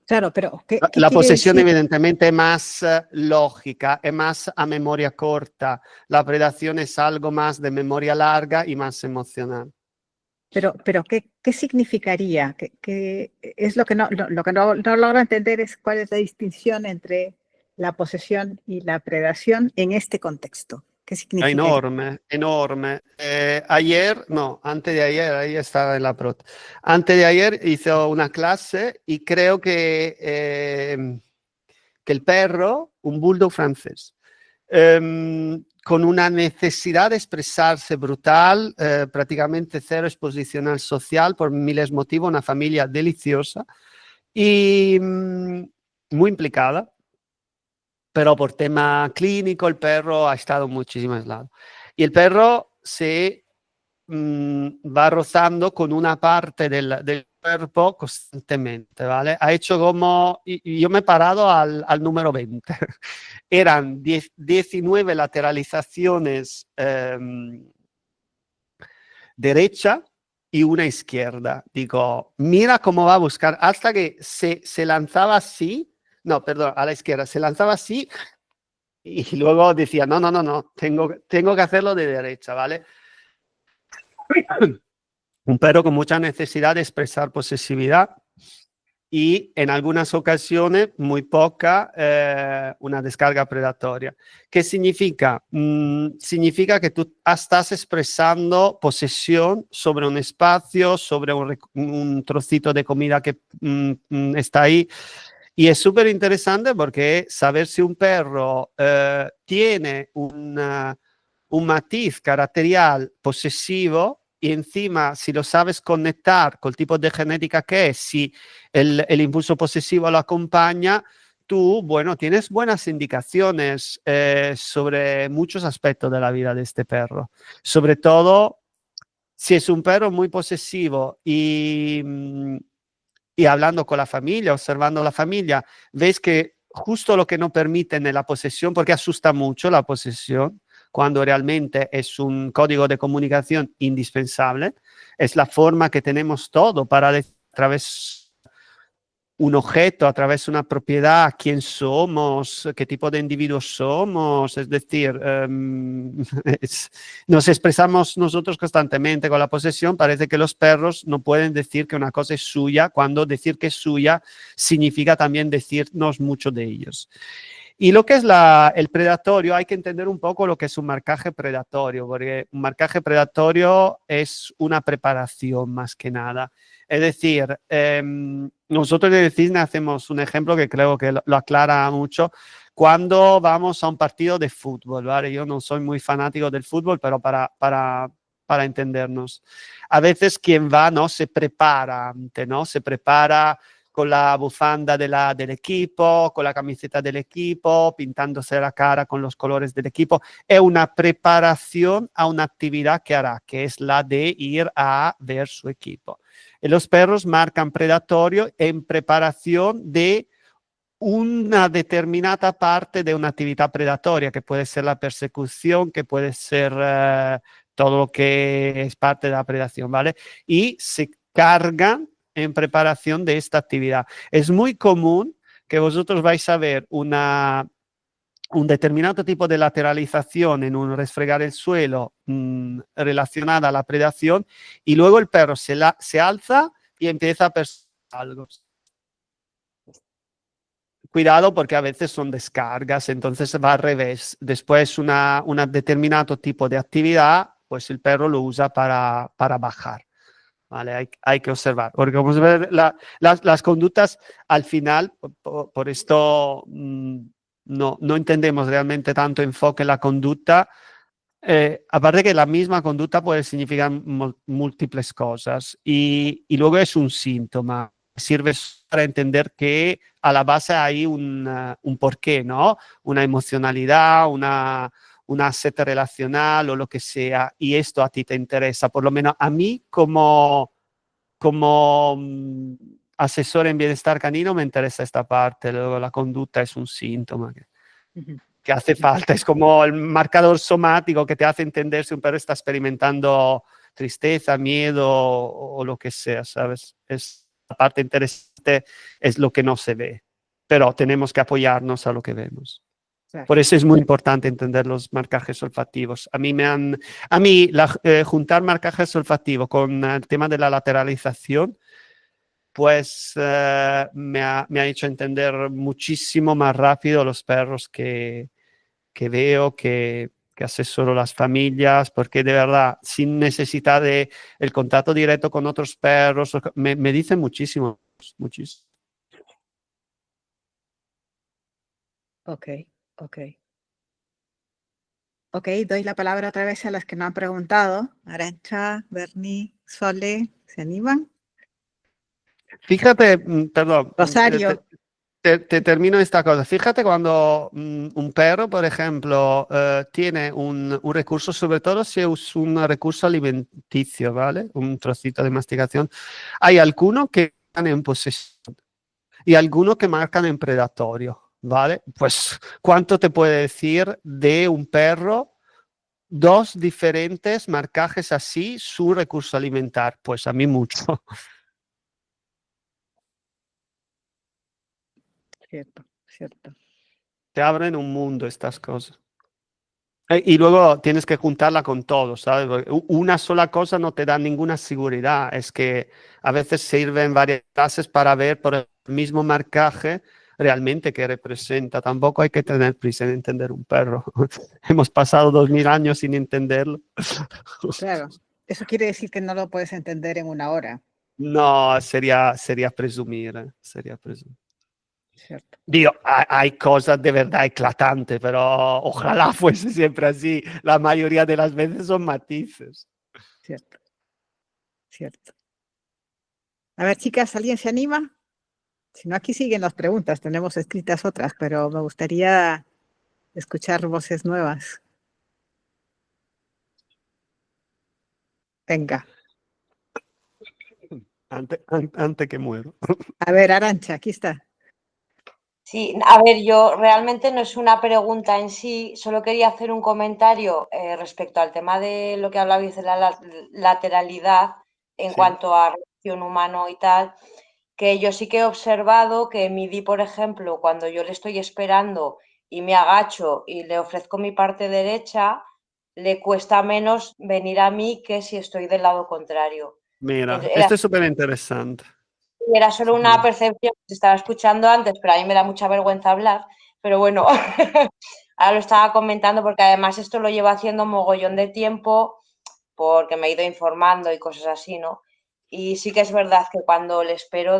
Claro, pero ¿qué La quiere posesión decir? evidentemente es más lógica, es más a memoria corta. La predación es algo más de memoria larga y más emocional. Pero ¿qué significaría? ¿Qué es lo que lo que no logro entender es cuál es la distinción entre la posesión y la predación en este contexto? ¿Qué significaría? Enorme, enorme. Antes de ayer, ahí estaba en la prot. Antes de ayer hice una clase y creo que el perro, un bulldog francés, con una necesidad de expresarse brutal, prácticamente cero exposición al social por miles de motivos, una familia deliciosa y muy implicada, pero por tema clínico el perro ha estado muchísimo aislado. Y el perro se va rozando con una parte del cuerpo constantemente, ¿vale? Ha hecho como, y yo me he parado al número 20. Eran 19 lateralizaciones derecha y una izquierda. Digo, mira cómo va a buscar, hasta que se lanzaba así, no, perdón, a la izquierda, se lanzaba así y luego decía, no, tengo que hacerlo de derecha, ¿vale? Un perro con mucha necesidad de expresar posesividad y en algunas ocasiones, muy poca, una descarga predatoria. ¿Qué significa? Significa que tú estás expresando posesión sobre un espacio, sobre un trocito de comida que está ahí. Y es súper interesante porque saber si un perro tiene un matiz caracterial posesivo y encima si lo sabes conectar con el tipo de genética que es, si el impulso posesivo lo acompaña, tú, bueno, tienes buenas indicaciones sobre muchos aspectos de la vida de este perro. Sobre todo si es un perro muy posesivo y hablando con la familia, observando la familia, ves que justo lo que no permiten en la posesión, porque asusta mucho la posesión, cuando realmente es un código de comunicación indispensable, es la forma que tenemos todo para a través un objeto, a través de una propiedad, quién somos, qué tipo de individuos somos, es decir, nos expresamos nosotros constantemente con la posesión, parece que los perros no pueden decir que una cosa es suya, cuando decir que es suya significa también decirnos mucho de ellos. Y lo que es el predatorio, hay que entender un poco lo que es un marcaje predatorio, porque un marcaje predatorio es una preparación más que nada. Es decir, nosotros de Cisne hacemos un ejemplo que creo que lo aclara mucho. Cuando vamos a un partido de fútbol, ¿vale? Yo no soy muy fanático del fútbol, pero para entendernos. A veces quien va, ¿no? Se prepara antes, ¿no? Se prepara con la bufanda del equipo, con la camiseta del equipo, pintándose la cara con los colores del equipo. Es una preparación a una actividad que hará, que es la de ir a ver su equipo. Y los perros marcan predatorio en preparación de una determinada parte de una actividad predatoria, que puede ser la persecución, que puede ser todo lo que es parte de la predación, ¿vale? Y se cargan en preparación de esta actividad. Es muy común que vosotros vais a ver un determinado tipo de lateralización en un resfregar el suelo relacionada a la predación y luego el perro se alza y empieza a perseguir algo. Cuidado porque a veces son descargas, entonces va al revés. Después un determinado tipo de actividad, pues el perro lo usa para bajar. ¿Vale? Hay que observar, porque como se ve, las conductas al final, por esto no entendemos realmente tanto enfoque en la conducta, aparte que la misma conducta puede significar múltiples cosas y luego es un síntoma, sirve para entender que a la base hay un porqué, ¿no? Una emocionalidad, un asset relacional o lo que sea, y esto a ti te interesa, por lo menos a mí como asesor en bienestar canino me interesa esta parte, luego la conducta es un síntoma. Ujú. que hace falta. Es como el marcador somático que te hace entender si un perro está experimentando tristeza, miedo o lo que sea, ¿sabes? Es la parte interesante, es lo que no se ve, pero tenemos que apoyarnos a lo que vemos. Claro. Por eso es muy importante entender los marcajes olfativos. A mí juntar marcajes olfativos con el tema de la lateralización, pues me ha hecho entender muchísimo más rápido los perros que veo, que asesoro las familias, porque de verdad, sin necesidad de el contacto directo con otros perros, me dicen muchísimo, muchísimo. Ok, ok. Ok, doy la palabra otra vez a las que no han preguntado. Arantxa, Bernie, Sole, ¿se animan? Fíjate, perdón, Rosario. te termino esta cosa. Fíjate cuando un perro, por ejemplo, tiene un recurso, sobre todo si es un recurso alimenticio, ¿vale? Un trocito de masticación. Hay algunos que marcan en posesión y algunos que marcan en predatorio, ¿vale? Pues, ¿cuánto te puede decir de un perro? Dos diferentes marcajes así, su recurso alimentar. Pues a mí mucho. Cierto, cierto. Te abren un mundo estas cosas. Y luego tienes que juntarla con todo, ¿sabes? Porque una sola cosa no te da ninguna seguridad. Es que a veces sirven varias clases para ver por el mismo marcaje realmente qué representa. Tampoco hay que tener prisa en entender un perro. Hemos pasado 2000 años sin entenderlo. Claro. Eso quiere decir que no lo puedes entender en una hora. No, sería presumir, sería presumir. Cierto, Digo, hay cosas de verdad eclatantes, pero ojalá fuese siempre así. La mayoría de las veces son matices. cierto, cierto. A ver, chicas, ¿alguien se anima? Si no, aquí siguen las preguntas. Tenemos escritas otras, pero me gustaría escuchar voces nuevas. Venga. Antes que muero. A ver, Arantxa, aquí está. Sí, a ver, yo realmente no es una pregunta en sí, solo quería hacer un comentario respecto al tema de lo que hablabais de la lateralidad en Sí. cuanto a relación humano y tal, que yo sí que he observado que Midi, por ejemplo, cuando yo le estoy esperando y me agacho y le ofrezco mi parte derecha, le cuesta menos venir a mí que si estoy del lado contrario. Mira, Era esto es súper interesante. Era solo una percepción que se estaba escuchando antes, pero a mí me da mucha vergüenza hablar. Pero bueno, ahora lo estaba comentando porque además esto lo llevo haciendo mogollón de tiempo porque me he ido informando y cosas así, ¿no? Y sí que es verdad que cuando le espero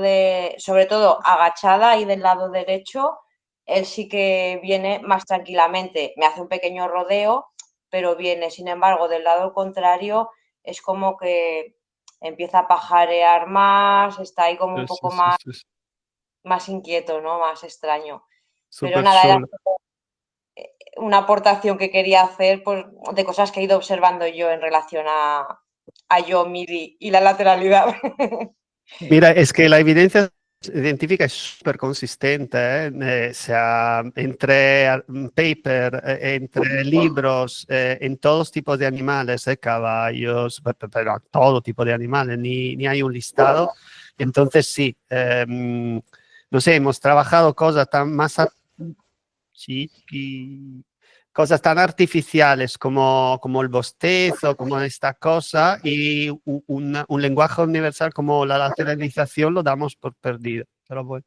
sobre todo agachada y del lado derecho, él sí que viene más tranquilamente. Me hace un pequeño rodeo, pero viene. Sin embargo, del lado contrario es como que empieza a pajarear más, está ahí como un poco más inquieto, ¿no? Más extraño. Pero Súper nada, era chulo. una aportación que quería hacer pues, de cosas que he ido observando yo en relación a yo, Midi y la lateralidad. Mira, es que la evidencia científica es súper consistente, sea, entre paper, entre libros, en todos tipos de animales, caballos, pero todo tipo de animales, ni hay un listado. Entonces sí, no sé, hemos trabajado cosas tan más sí, y cosas tan artificiales como el bostezo, como esta cosa, y un lenguaje universal como la lateralización lo damos por perdido. Pero bueno,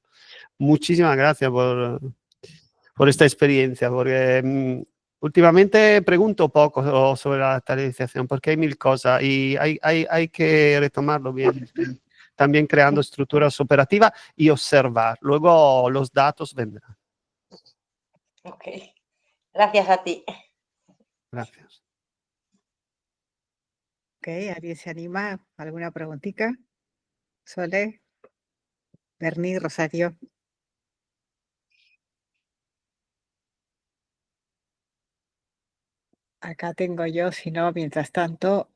muchísimas gracias por esta experiencia, porque últimamente pregunto poco sobre la lateralización, porque hay mil cosas y hay que retomarlo bien. También creando estructuras operativas y observar. Luego los datos vendrán. Ok, gracias a ti. Gracias. Ok, ¿alguien se anima? ¿Alguna preguntita? Sole, Bernie, Rosario. Acá tengo yo, si no, mientras tanto,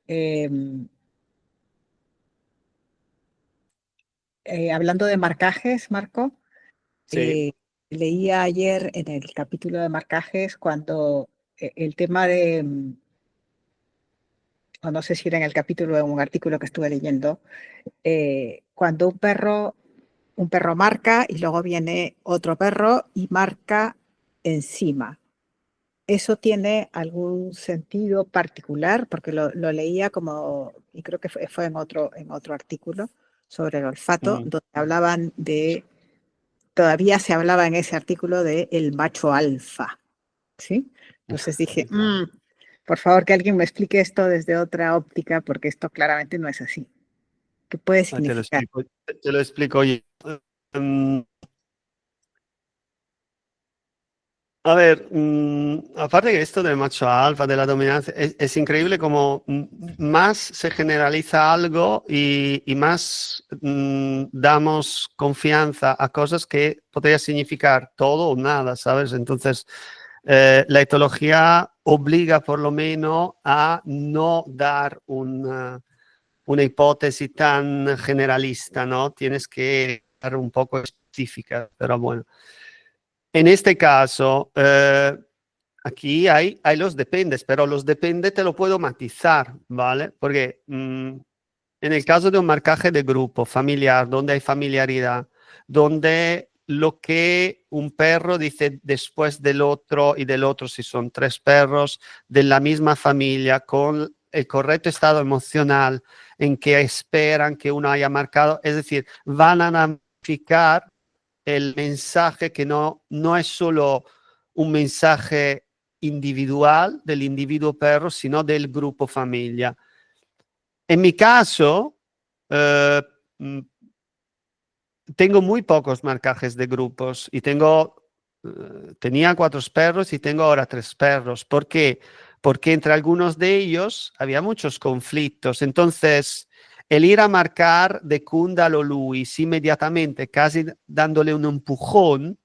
hablando de marcajes, Marco, Sí. leía ayer en el capítulo de marcajes cuando el tema de, o no sé si era en el capítulo de un artículo que estuve leyendo, cuando un perro marca y luego viene otro perro y marca encima. ¿Eso tiene algún sentido particular? Porque lo leía como, y creo que fue en otro artículo sobre el olfato, donde hablaban de, todavía se hablaba en ese artículo de el macho alfa, ¿sí? Entonces dije, por favor que alguien me explique esto desde otra óptica, porque esto claramente no es así. ¿Qué puede significar? Te lo explico yo. A ver, aparte que esto del macho alfa, de la dominancia, es increíble como más se generaliza algo y más damos confianza a cosas que podría significar todo o nada, ¿sabes? Entonces, la etología obliga por lo menos a no dar una hipótesis tan generalista, ¿no? Tienes que dar un poco específica, pero bueno. En este caso, aquí hay los dependes, pero los depende te lo puedo matizar, ¿vale? Porque en el caso de un marcaje de grupo familiar, donde hay familiaridad, donde lo que un perro dice después del otro y del otro, si son 3 perros de la misma familia, con el correcto estado emocional en que esperan que uno haya marcado, es decir, van a amplificar el mensaje que no es solo un mensaje individual del individuo perro, sino del grupo familia. En mi caso, tengo muy pocos marcajes de grupos y tenía 4 perros y tengo ahora 3 perros. ¿Por qué? Porque entre algunos de ellos había muchos conflictos. Entonces, el ir a marcar de Kundal o Luis inmediatamente, casi dándole un empujón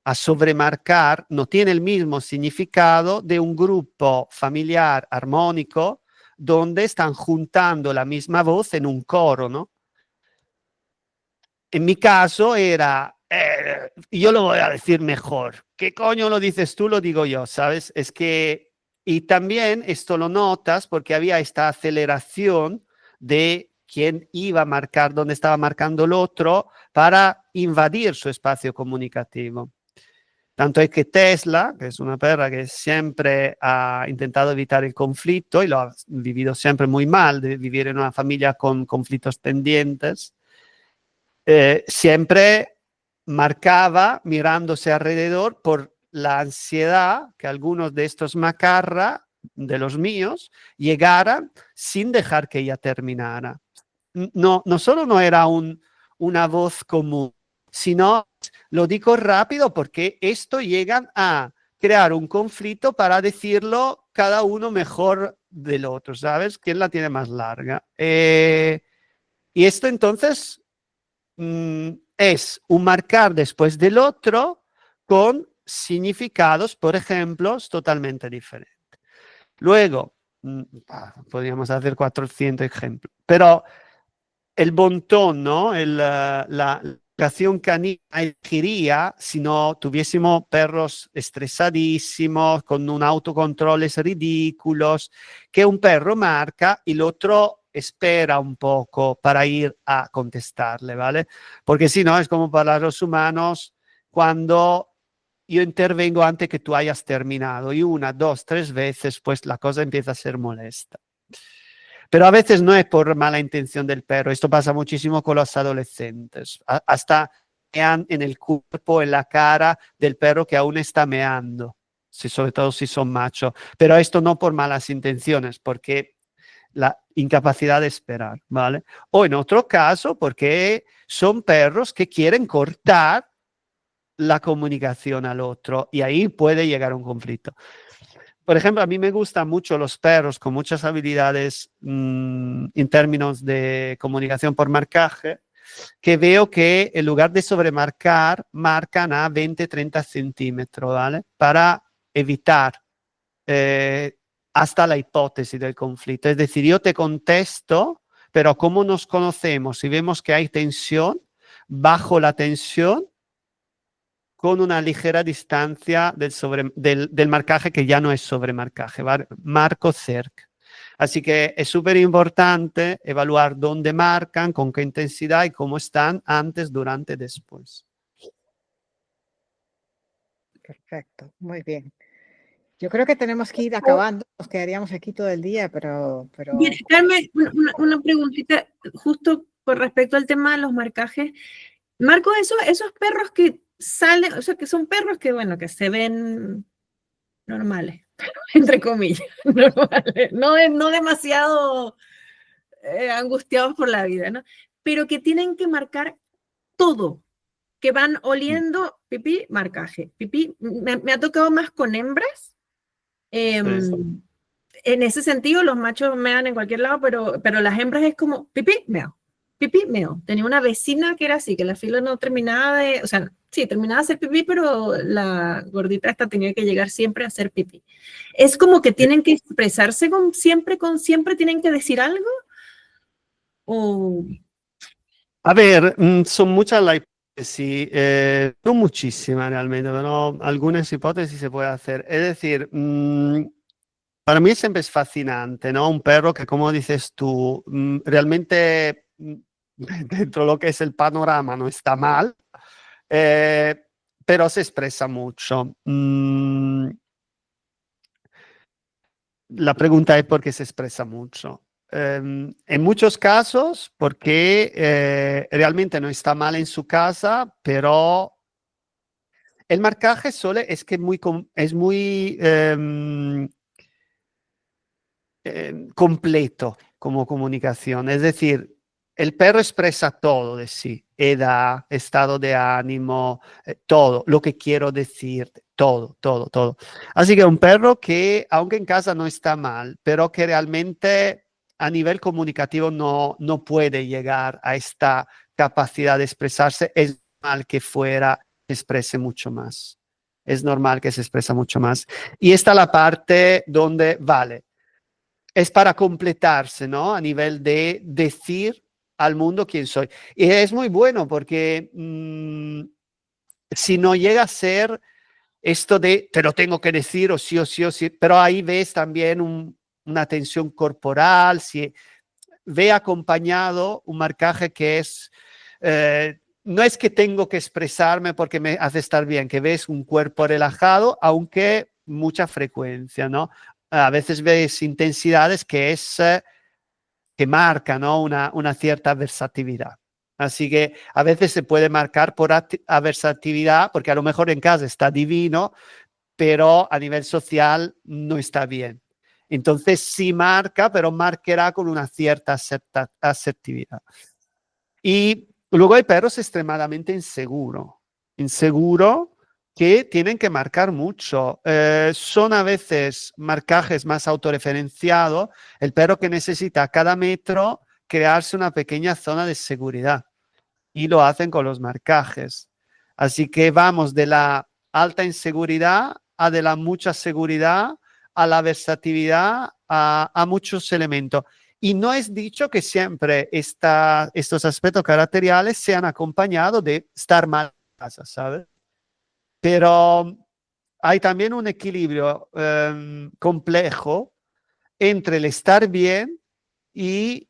a sobremarcar, no tiene el mismo significado de un grupo familiar armónico donde están juntando la misma voz en un coro, ¿no? En mi caso era, yo lo voy a decir mejor. ¿Qué coño lo dices tú? Lo digo yo, ¿sabes? Es que, y también esto lo notas porque había esta aceleración de quién iba a marcar, dónde estaba marcando el otro para invadir su espacio comunicativo. Tanto es que Tesla, que es una perra que siempre ha intentado evitar el conflicto y lo ha vivido siempre muy mal, de vivir en una familia con conflictos pendientes, siempre marcaba mirándose alrededor por la ansiedad que algunos de estos macarra, de los míos, llegaran sin dejar que ella terminara. No solo no era una voz común, sino lo digo rápido porque esto llega a crear un conflicto para decirlo cada uno mejor del otro, ¿sabes? ¿Quién la tiene más larga? Y esto entonces es un marcar después del otro con significados, por ejemplo, totalmente diferentes. Luego, podríamos hacer 400 ejemplos, pero el bontón, ¿no? La educación canina elegiría si no tuviésemos perros estresadísimos, con un autocontroles ridículos, que un perro marca y el otro espera un poco para ir a contestarle, ¿vale? Porque si no, es como para los humanos cuando yo intervengo antes que tú hayas terminado y 1, 2, 3 veces, pues la cosa empieza a ser molesta. Pero a veces no es por mala intención del perro, esto pasa muchísimo con los adolescentes, hasta mean en el cuerpo, en la cara del perro que aún está meando, sobre todo si son machos, pero esto no por malas intenciones, porque la incapacidad de esperar, ¿vale? O en otro caso, porque son perros que quieren cortar la comunicación al otro y ahí puede llegar un conflicto. Por ejemplo, a mí me gustan mucho los perros con muchas habilidades en términos de comunicación por marcaje, que veo que en lugar de sobremarcar, marcan a 20-30 centímetros, ¿vale? Para evitar hasta la hipótesis del conflicto. Es decir, yo te contesto, pero como nos conocemos y vemos que hay tensión, bajo la tensión con una ligera distancia del marcaje que ya no es sobremarcaje, ¿vale? Marco cerca. Así que es súper importante evaluar dónde marcan, con qué intensidad y cómo están antes, durante y después. Perfecto, muy bien. Yo creo que tenemos que ir acabando, nos quedaríamos aquí todo el día, pero... Bien, Carmen, una preguntita justo con respecto al tema de los marcajes. Marco, esos perros que salen, o sea, que son perros que, bueno, que se ven normales, entre comillas, normales, no demasiado angustiados por la vida, ¿no? Pero que tienen que marcar todo, que van oliendo pipí, marcaje, pipí. Me ha tocado más con hembras. En ese sentido, los machos mean en cualquier lado, pero las hembras es como pipí, meo, pipí, meo. Tenía una vecina que era así, que la fila no terminaba de, o sea, sí, terminaba de hacer pipí, pero la gordita esta tenía que llegar siempre a hacer pipí. Es como que tienen que expresarse con siempre tienen que decir algo. O... A ver, son muchas las hipótesis, no muchísimas realmente, pero algunas hipótesis se puede hacer. Es decir, para mí siempre es fascinante, ¿no? Un perro que, como dices tú, realmente dentro de lo que es el panorama no está mal, pero se expresa mucho. La pregunta es por qué se expresa mucho. En muchos casos, porque realmente no está mal en su casa, pero el marcaje es que es muy completo como comunicación. Es decir, el perro expresa todo de sí, edad, estado de ánimo, todo, lo que quiero decir, todo. Así que un perro que, aunque en casa no está mal, pero que realmente a nivel comunicativo no puede llegar a esta capacidad de expresarse, es normal que fuera se exprese mucho más. Es normal que se expresa mucho más. Y esta es la parte donde, vale, es para completarse, ¿no? A nivel de decir al mundo quién soy. Y es muy bueno porque si no llega a ser esto de te lo tengo que decir o sí, pero ahí ves también una tensión corporal, si ve acompañado un marcaje que es, no es que tengo que expresarme porque me hace estar bien, que ves un cuerpo relajado, aunque mucha frecuencia, ¿no? A veces ves intensidades que marcan, ¿no? una cierta versatilidad. Así que a veces se puede marcar por versatilidad, porque a lo mejor en casa está divino, pero a nivel social no está bien. Entonces sí marca, pero marcará con una cierta asertividad. Y luego hay perros extremadamente inseguros que tienen que marcar mucho. Son a veces marcajes más autorreferenciados, el perro que necesita a cada metro crearse una pequeña zona de seguridad y lo hacen con los marcajes. Así que vamos de la alta inseguridad a de la mucha seguridad, a la versatilidad, a muchos elementos. Y no es dicho que siempre estos aspectos caracteriales sean acompañados de estar mal en casa, ¿sabes? Pero hay también un equilibrio complejo entre el estar bien y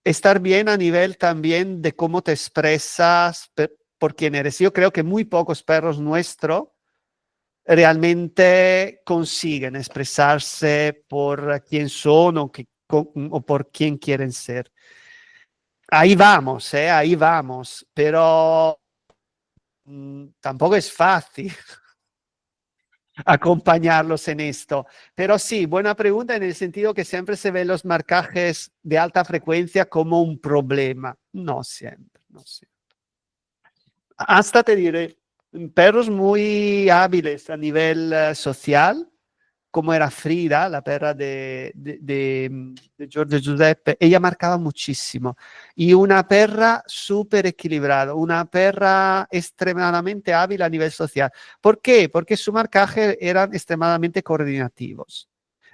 estar bien a nivel también de cómo te expresas por quién eres. Yo creo que muy pocos perros nuestros realmente consiguen expresarse por quién son o por quién quieren ser. Ahí vamos, pero tampoco es fácil acompañarlos en esto. Pero sí, buena pregunta en el sentido que siempre se ven los marcajes de alta frecuencia como un problema. No siempre. Hasta te diré, perros muy hábiles a nivel social, como era Frida, la perra de Giorgio Giuseppe, ella marcaba muchísimo. Y una perra súper equilibrada, una perra extremadamente hábil a nivel social. ¿Por qué? Porque su marcaje eran extremadamente coordinativos.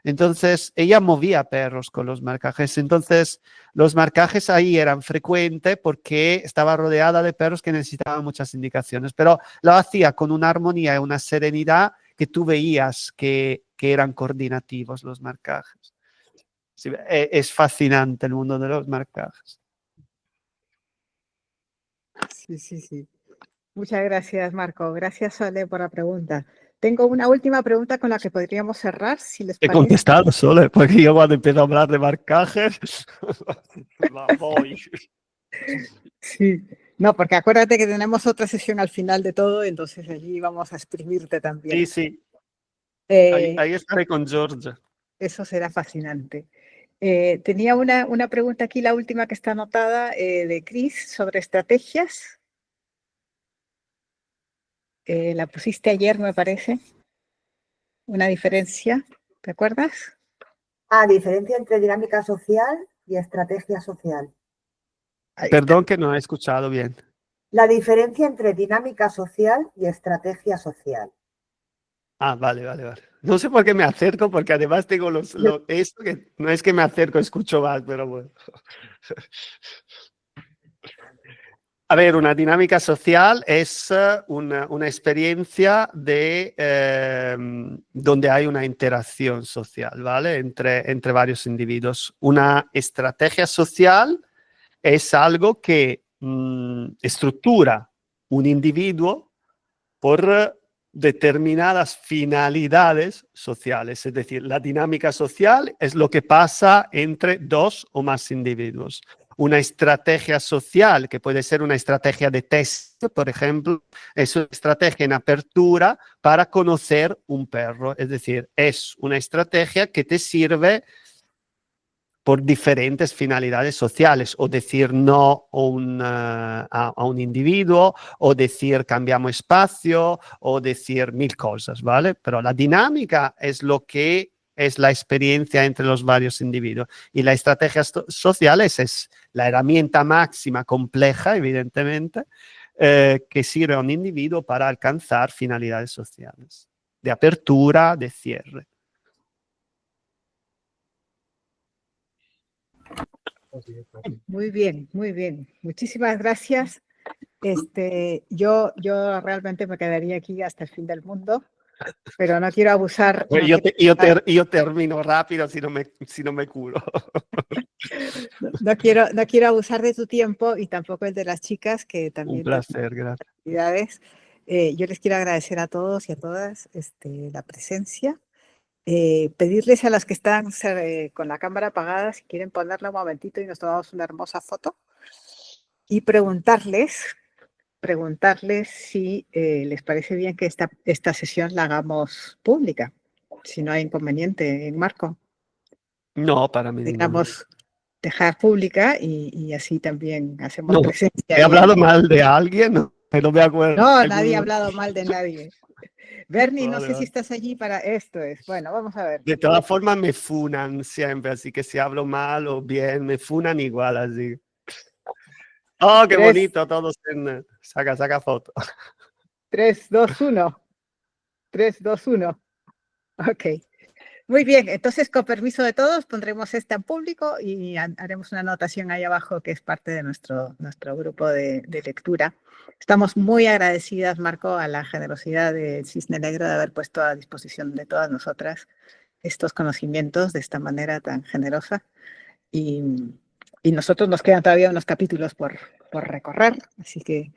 Entonces, ella movía perros con los marcajes. Entonces, los marcajes ahí eran frecuentes porque estaba rodeada de perros que necesitaban muchas indicaciones, pero lo hacía con una armonía y una serenidad que tú veías que eran coordinativos los marcajes. Sí, es fascinante el mundo de los marcajes. Sí, sí, sí. Muchas gracias, Marco. Gracias, Sole, por la pregunta. Tengo una última pregunta con la que podríamos cerrar, si les He parece. contestado solo, porque yo cuando empiezo a hablar de marcajes, voy. Sí. No, porque acuérdate que tenemos otra sesión al final de todo, entonces allí vamos a exprimirte también. Sí, sí. Eh, Ahí estaré con Georgia. Eso será fascinante. Tenía una pregunta aquí, la última que está anotada, de Chris, sobre estrategias. La pusiste ayer, me parece. Una diferencia, ¿te acuerdas? Diferencia entre dinámica social y estrategia social. Ahí Perdón que no he escuchado bien. La diferencia entre dinámica social y estrategia social. Ah, vale. No sé por qué me acerco, porque además tengo esto que no es que me acerco, escucho más, pero bueno. A ver, una dinámica social es una experiencia donde hay una interacción social, ¿vale? Entre varios individuos. Una estrategia social es algo que estructura un individuo por determinadas finalidades sociales. Es decir, la dinámica social es lo que pasa entre dos o más individuos. Una estrategia social, que puede ser una estrategia de test, por ejemplo, es una estrategia en apertura para conocer un perro. Es decir, es una estrategia que te sirve por diferentes finalidades sociales, o decir no a un individuo, o decir cambiamos espacio, o decir mil cosas, ¿vale? Pero la dinámica es lo que es la experiencia entre los varios individuos. Y la estrategia social es la herramienta máxima, compleja, evidentemente, que sirve a un individuo para alcanzar finalidades sociales, de apertura, de cierre. Muy bien, muy bien. Muchísimas gracias. Yo realmente me quedaría aquí hasta el fin del mundo, pero no quiero abusar. Yo termino rápido si no me curo. No quiero abusar de tu tiempo y tampoco el de las chicas, que también. Un placer, gracias. Yo les quiero agradecer a todos y a todas la presencia. Pedirles a las que están con la cámara apagada si quieren ponerla un momentito y nos tomamos una hermosa foto. Y preguntarles si les parece bien que esta sesión la hagamos pública, si no hay inconveniente, Marco. No, para mí. Digamos, dejar pública y así también hacemos No, presencia. ¿he hablado mal de alguien? No me acuerdo. No, nadie ha hablado mal de nadie. Bernie, Vale, no sé vale. si estás allí para esto. Bueno, vamos a ver. De todas formas me funan siempre, así que si hablo mal o bien, me funan igual, así. Oh, qué bonito, todos en... Saca foto. 3, 2, 1. 3, 2, 1. Ok. Muy bien, entonces con permiso de todos pondremos esta en público y haremos una anotación ahí abajo que es parte de nuestro grupo de lectura. Estamos muy agradecidas, Marco, a la generosidad de Cisne Negro de haber puesto a disposición de todas nosotras estos conocimientos de esta manera tan generosa. Y nosotros nos quedan todavía unos capítulos por recorrer, así que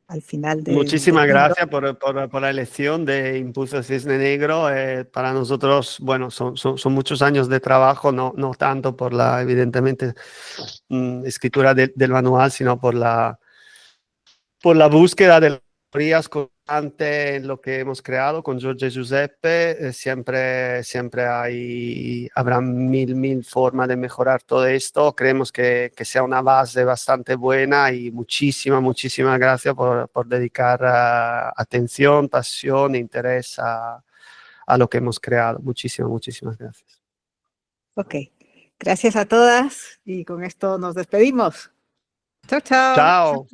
al final de... Muchísimas gracias por la elección de Impulso Cisne Negro. Para nosotros, bueno, son muchos años de trabajo, no tanto por la, evidentemente, escritura del manual, sino por la búsqueda de las teorías constante en lo que hemos creado con Giorgio y Giuseppe. Siempre habrá mil formas de mejorar todo esto. Creemos que sea una base bastante buena y muchísimas gracias por dedicar atención, pasión e interés a lo que hemos creado. Muchísimas gracias. Ok, gracias a todas y con esto nos despedimos. Chao, chao. Chao.